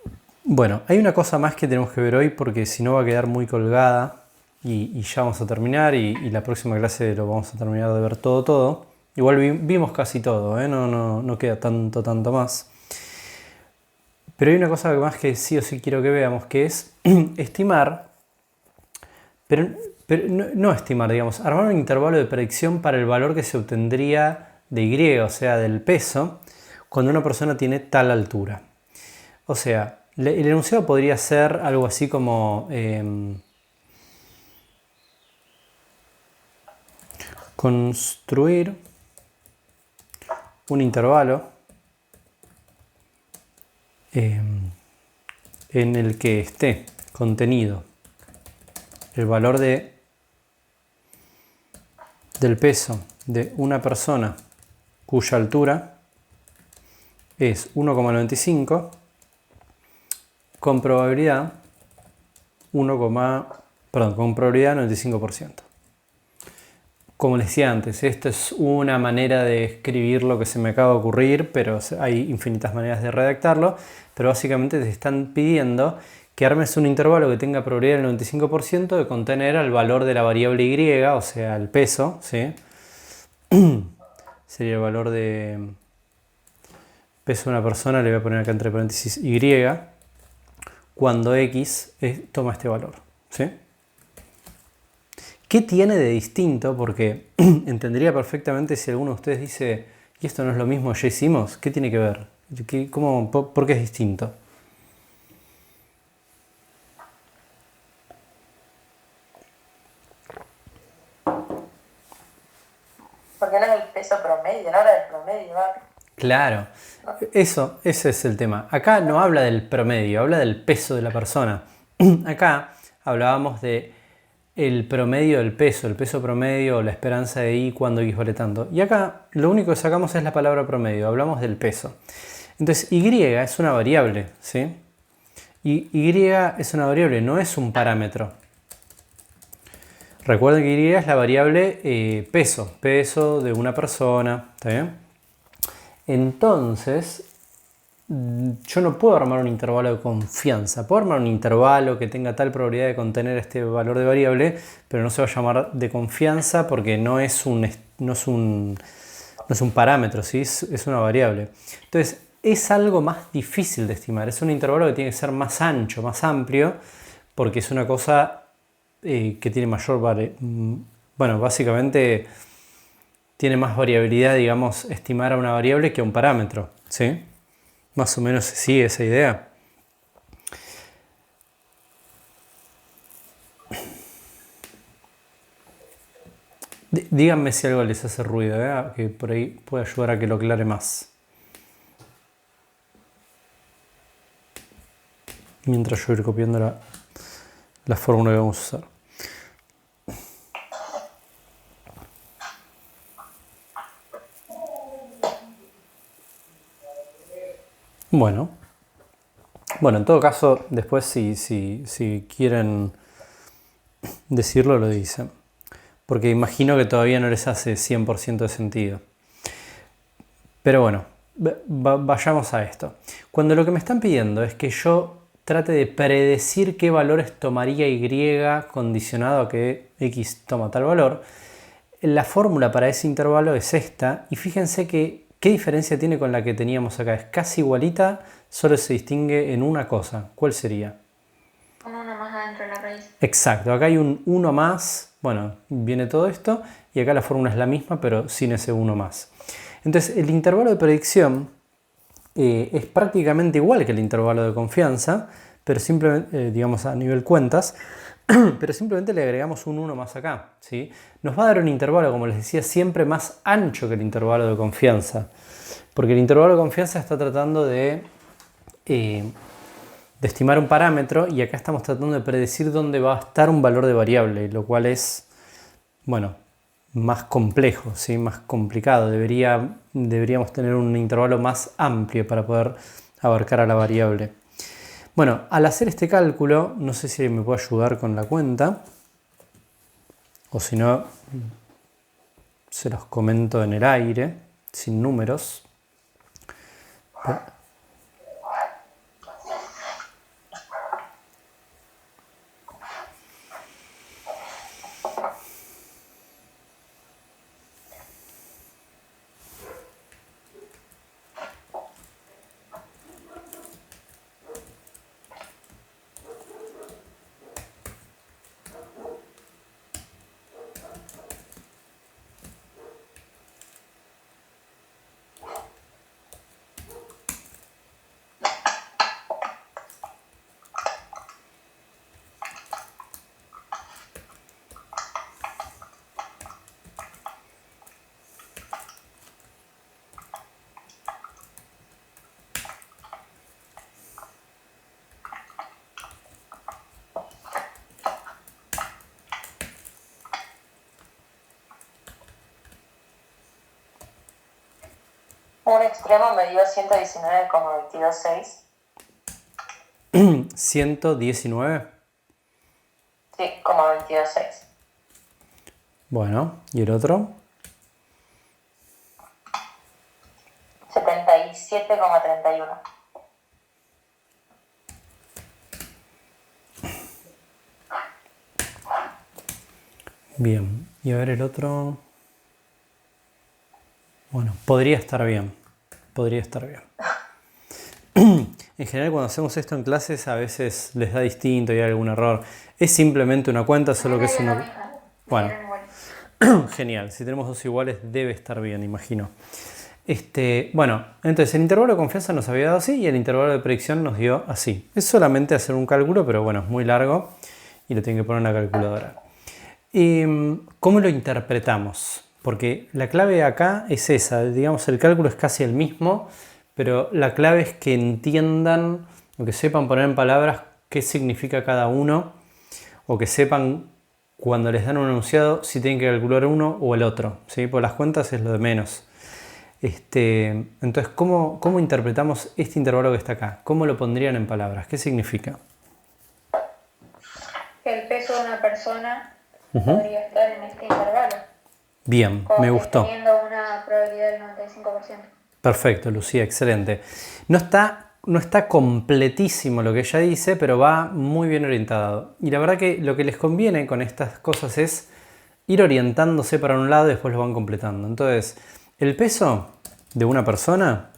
Bueno, hay una cosa más que tenemos que ver hoy porque si no va a quedar muy colgada y ya vamos a terminar y la próxima clase lo vamos a terminar de ver todo. Igual vimos casi todo, ¿eh? No queda tanto más. Pero hay una cosa más que sí o sí quiero que veamos, que es estimar, pero no estimar, digamos, armar un intervalo de predicción para el valor que se obtendría de Y, o sea, del peso, cuando una persona tiene tal altura. O sea, el enunciado podría ser algo así como construir un intervalo en el que esté contenido el valor del peso de una persona cuya altura es 1,95 con probabilidad 95%. Como les decía antes, esto es una manera de escribir lo que se me acaba de ocurrir, pero hay infinitas maneras de redactarlo. Pero básicamente te están pidiendo que armes un intervalo que tenga probabilidad del 95% de contener al valor de la variable Y, o sea, el peso, ¿sí? Sería el valor de peso de una persona, le voy a poner acá entre paréntesis Y, cuando X toma este valor, ¿sí? ¿Qué tiene de distinto? Porque entendería perfectamente si alguno de ustedes dice, ¿y esto no es lo mismo que ya hicimos? ¿Qué tiene que ver? ¿Por qué es distinto? Porque no es el peso promedio, no era el promedio, ¿va? Claro, ese es el tema. Acá no habla del promedio, habla del peso de la persona. Acá hablábamos de el promedio del peso, el peso promedio o la esperanza de Y cuando X vale tanto. Y acá lo único que sacamos es la palabra promedio, hablamos del peso. Entonces Y es una variable, ¿sí? Y es una variable, no es un parámetro. Recuerden que Y es la variable peso de una persona, ¿está bien? Entonces, yo no puedo armar un intervalo de confianza. Puedo armar un intervalo que tenga tal probabilidad de contener este valor de variable, pero no se va a llamar de confianza porque no es un parámetro, ¿sí? Es una variable. Entonces, es algo más difícil de estimar. Es un intervalo que tiene que ser más ancho, más amplio, porque es una cosa que tiene mayor bueno, básicamente tiene más variabilidad, digamos, estimar a una variable que a un parámetro, ¿sí? Más o menos se sigue esa idea. Díganme si algo les hace ruido, que por ahí puede ayudar a que lo aclare más. Mientras yo ir copiando la fórmula que vamos a usar. Bueno, en todo caso, después si quieren decirlo, lo dicen. Porque imagino que todavía no les hace 100% de sentido. Pero bueno, vayamos a esto. Cuando lo que me están pidiendo es que yo trate de predecir qué valores tomaría Y condicionado a que X toma tal valor, la fórmula para ese intervalo es esta. Y fíjense que ¿qué diferencia tiene con la que teníamos acá? Es casi igualita, solo se distingue en una cosa. ¿Cuál sería? Un 1 más adentro de la raíz. Exacto, acá hay un 1 más, bueno, viene todo esto, y acá la fórmula es la misma, pero sin ese 1 más. Entonces, el intervalo de predicción es prácticamente igual que el intervalo de confianza, pero simplemente, digamos a nivel cuentas, pero simplemente le agregamos un 1 más acá, ¿sí? Nos va a dar un intervalo, como les decía, siempre más ancho que el intervalo de confianza. Porque el intervalo de confianza está tratando de estimar un parámetro y acá estamos tratando de predecir dónde va a estar un valor de variable, lo cual es, bueno, más complejo, ¿sí? Más complicado. Deberíamos tener un intervalo más amplio para poder abarcar a la variable. Bueno, al hacer este cálculo, no sé si me puede ayudar con la cuenta, o si no, se los comento en el aire, sin números. Un extremo me dio 119,226. 119. Sí, como 22,6. Bueno, ¿y el otro? 77,31. Bien, y a ver el otro. Bueno, podría estar bien. Podría estar bien. En general, cuando hacemos esto en clases, a veces les da distinto y hay algún error. Es simplemente una cuenta, solo que es una. Bueno, genial. Si tenemos dos iguales, debe estar bien, imagino. Bueno, entonces el intervalo de confianza nos había dado así y el intervalo de predicción nos dio así. Es solamente hacer un cálculo, pero bueno, es muy largo y lo tengo que poner en la calculadora. ¿Cómo lo interpretamos? Porque la clave acá es esa, digamos, el cálculo es casi el mismo, pero la clave es que entiendan o que sepan poner en palabras qué significa cada uno, o que sepan cuando les dan un enunciado si tienen que calcular uno o el otro, ¿sí? Por las cuentas es lo de menos. Entonces, ¿cómo interpretamos este intervalo que está acá? ¿Cómo lo pondrían en palabras? ¿Qué significa? Que el peso de una persona podría estar en este intervalo. Bien, me gustó. Teniendo una probabilidad del 95%. Perfecto, Lucía, excelente. No está completísimo lo que ella dice, pero va muy bien orientado. Y la verdad que lo que les conviene con estas cosas es ir orientándose para un lado y después lo van completando. Entonces, el peso de una persona,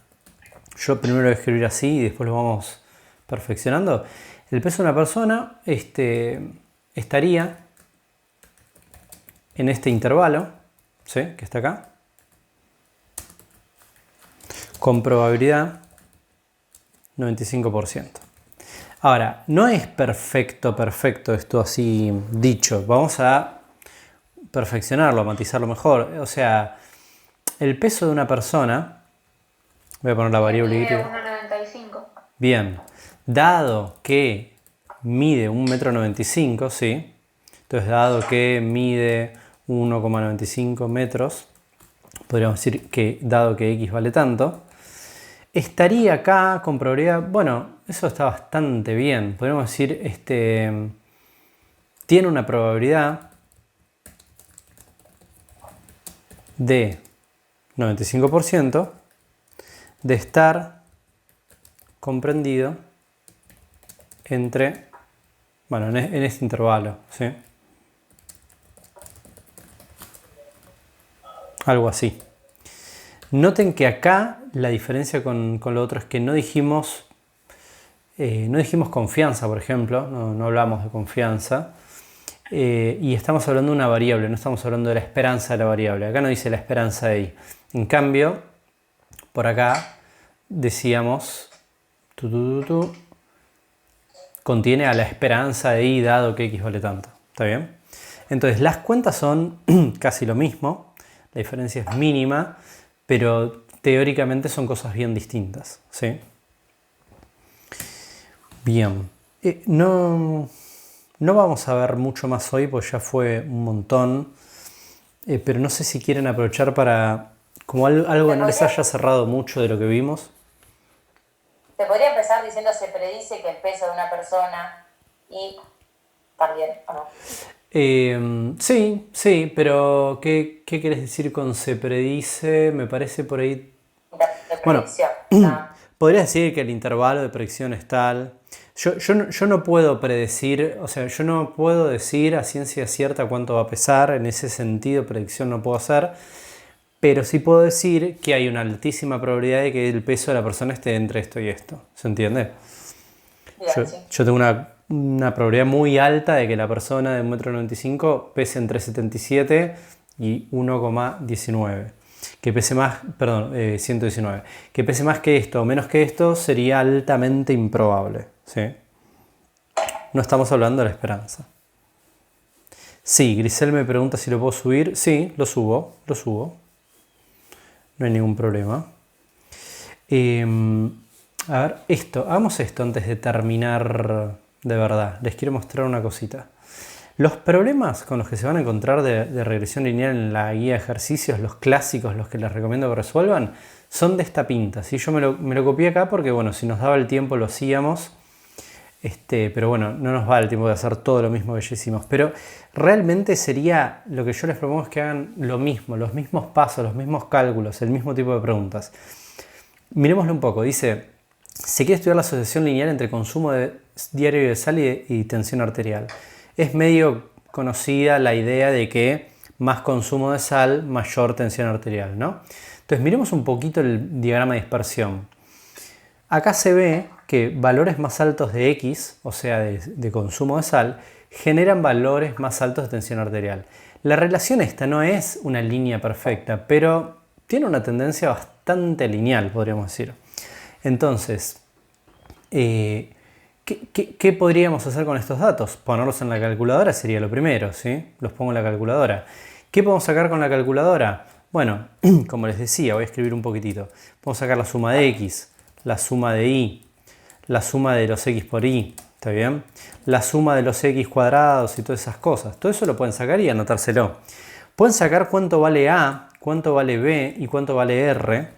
yo primero lo voy a escribir así y después lo vamos perfeccionando. El peso de una persona estaría en este intervalo, ¿sí? Que está acá, con probabilidad 95%. Ahora, no es perfecto esto así dicho. Vamos a perfeccionarlo, a matizarlo mejor. O sea, el peso de una persona, voy a poner la variable y. 1,95. Bien, dado que mide 1,95 m, ¿sí? Entonces, dado que mide 1,95 metros, podríamos decir que dado que x vale tanto, estaría acá con probabilidad, bueno, eso está bastante bien. Podríamos decir, tiene una probabilidad de 95% de estar comprendido entre, bueno, en este intervalo, ¿sí? Algo así. Noten que acá la diferencia con lo otro es que no dijimos confianza, por ejemplo, no hablamos de confianza, y estamos hablando de una variable, no estamos hablando de la esperanza de la variable. Acá no dice la esperanza de y. En cambio, por acá decíamos, contiene a la esperanza de y dado que x vale tanto. ¿Está bien? Entonces las cuentas son casi lo mismo, la diferencia es mínima, pero teóricamente son cosas bien distintas, ¿sí? Bien, no vamos a ver mucho más hoy, pues ya fue un montón, pero no sé si quieren aprovechar para, como algo que no les haya cerrado mucho de lo que vimos. Se podría empezar diciendo se predice que el peso de una persona y también, ¿o no? Sí, pero ¿qué querés decir con se predice? Me parece por ahí. De Bueno, predicción. podría decir que el intervalo de predicción es tal. Yo no puedo predecir, o sea, yo no puedo decir a ciencia cierta cuánto va a pesar, en ese sentido predicción no puedo hacer, pero sí puedo decir que hay una altísima probabilidad de que el peso de la persona esté entre esto y esto, ¿se entiende? Bien, sí. Yo tengo una probabilidad muy alta de que la persona de 1,95 m pese entre 77 y 1,19. Que pese más, 119. Que pese más que esto o menos que esto sería altamente improbable, ¿sí? No estamos hablando de la esperanza. Sí, Grisel me pregunta si lo puedo subir. Sí, lo subo. No hay ningún problema. A ver, hagamos esto antes de terminar de verdad. Les quiero mostrar una cosita. Los problemas con los que se van a encontrar de regresión lineal en la guía de ejercicios, los clásicos, los que les recomiendo que resuelvan, son de esta pinta, ¿sí? Yo me lo copié acá porque, bueno, si nos daba el tiempo lo hacíamos, pero bueno, no nos va el tiempo de hacer todo lo mismo que ya hicimos. Pero realmente sería, lo que yo les propongo es que hagan lo mismo, los mismos pasos, los mismos cálculos, el mismo tipo de preguntas. Miremoslo un poco, dice, se quiere estudiar la asociación lineal entre consumo diario de sal y tensión arterial. Es medio conocida la idea de que más consumo de sal, mayor tensión arterial, ¿no? Entonces miremos un poquito el diagrama de dispersión. Acá se ve que valores más altos de X, o sea de consumo de sal, generan valores más altos de tensión arterial. La relación esta no es una línea perfecta, pero tiene una tendencia bastante lineal, podríamos decir. Entonces, ¿qué podríamos hacer con estos datos? Ponerlos en la calculadora sería lo primero, ¿sí? Los pongo en la calculadora. ¿Qué podemos sacar con la calculadora? Bueno, como les decía, voy a escribir un poquitito. Podemos sacar la suma de x, la suma de y, la suma de los x por y, ¿está bien? La suma de los x cuadrados y todas esas cosas. Todo eso lo pueden sacar y anotárselo. Pueden sacar cuánto vale a, cuánto vale b y cuánto vale r.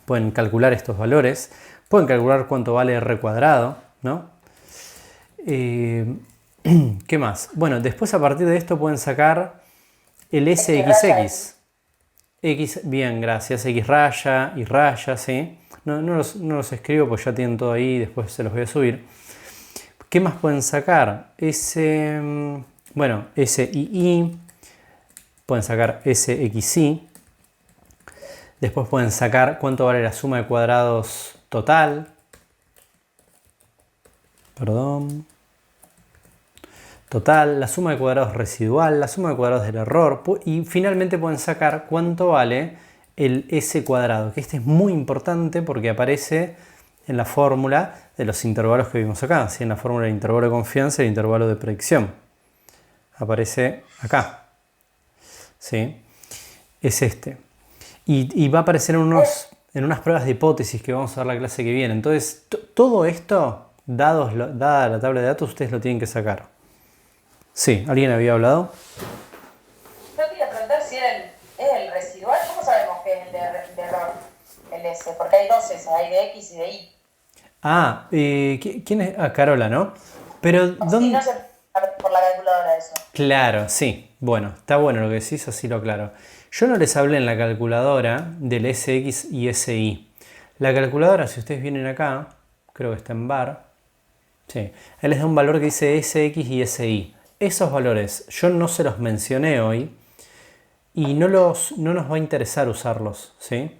Pueden calcular estos valores. Pueden calcular cuánto vale r cuadrado, ¿no? ¿Qué más? Bueno, después a partir de esto pueden sacar el SXX. X, bien, gracias. X raya y raya, ¿sí? No los escribo pues ya tienen todo ahí, después se los voy a subir. ¿Qué más pueden sacar? Bueno, SII. Pueden sacar SXY. Después pueden sacar cuánto vale la suma de cuadrados total. Perdón. Total, la suma de cuadrados residual, la suma de cuadrados del error. Y finalmente pueden sacar cuánto vale el S cuadrado. Que este es muy importante porque aparece en la fórmula de los intervalos que vimos acá. ¿Sí? En la fórmula del intervalo de confianza y el intervalo de predicción. Aparece acá. ¿Sí? Es este. Y va a aparecer en unas pruebas de hipótesis que vamos a ver la clase que viene. Entonces, todo esto, dada la tabla de datos, ustedes lo tienen que sacar. Sí, ¿alguien había hablado? Yo quería preguntar si es el residual. ¿Cómo sabemos que es el de error? El S, porque hay dos S, hay de X y de Y. Ah, ¿quién es? Ah, Carola, ¿no? Pero, ¿dónde? Sí, no sé por la calculadora eso. Claro, sí. Bueno, está bueno lo que decís, así lo aclaro. Yo no les hablé en la calculadora del SX y SI. La calculadora, si ustedes vienen acá, creo que está en bar. Sí, él les da un valor que dice SX y SI. Esos valores yo no se los mencioné hoy y no nos va a interesar usarlos, ¿sí?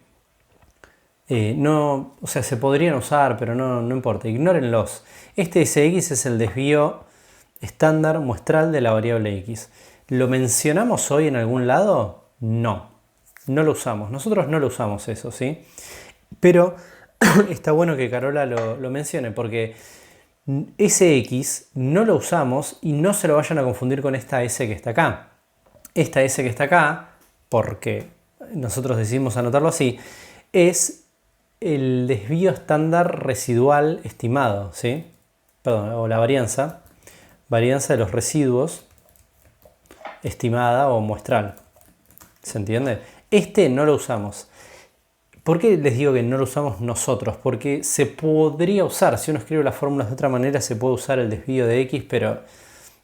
O sea, se podrían usar, pero no importa, ignórenlos. Este SX es el desvío estándar muestral de la variable X. ¿Lo mencionamos hoy en algún lado? No lo usamos. Nosotros no lo usamos eso, ¿sí? Pero está bueno que Carola lo mencione porque ese X no lo usamos y no se lo vayan a confundir con esta S que está acá. Esta S que está acá, porque nosotros decidimos anotarlo así, es el desvío estándar residual estimado, ¿sí? Perdón, o la varianza de los residuos estimada o muestral. ¿Se entiende? Este no lo usamos. ¿Por qué les digo que no lo usamos nosotros? Porque se podría usar, si uno escribe las fórmulas de otra manera, se puede usar el desvío de X, pero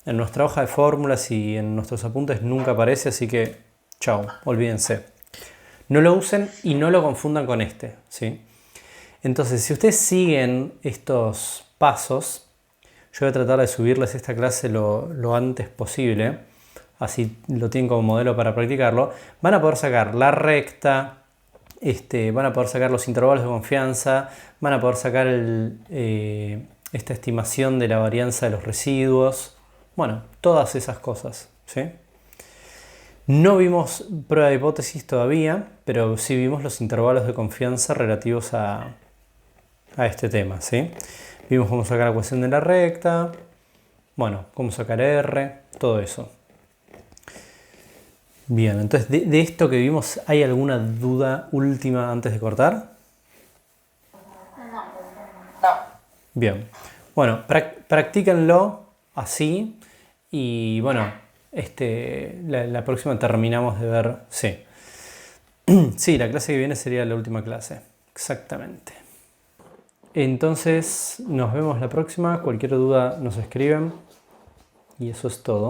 en nuestra hoja de fórmulas y en nuestros apuntes nunca aparece, así que chao, olvídense. No lo usen y no lo confundan con este, ¿sí? Entonces, si ustedes siguen estos pasos, yo voy a tratar de subirles esta clase lo antes posible, así lo tienen como modelo para practicarlo. Van a poder sacar la recta, van a poder sacar los intervalos de confianza, van a poder sacar esta estimación de la varianza de los residuos, bueno, todas esas cosas, ¿sí? No vimos prueba de hipótesis todavía, pero sí vimos los intervalos de confianza relativos a este tema, ¿sí? Vimos cómo sacar la ecuación de la recta, bueno, cómo sacar R, todo eso. Bien, entonces de esto que vimos, ¿hay alguna duda última antes de cortar? No. Bien, bueno, practíquenlo así y bueno, la próxima terminamos de ver, sí. Sí, la clase que viene sería la última clase, exactamente. Entonces, nos vemos la próxima, cualquier duda nos escriben y eso es todo.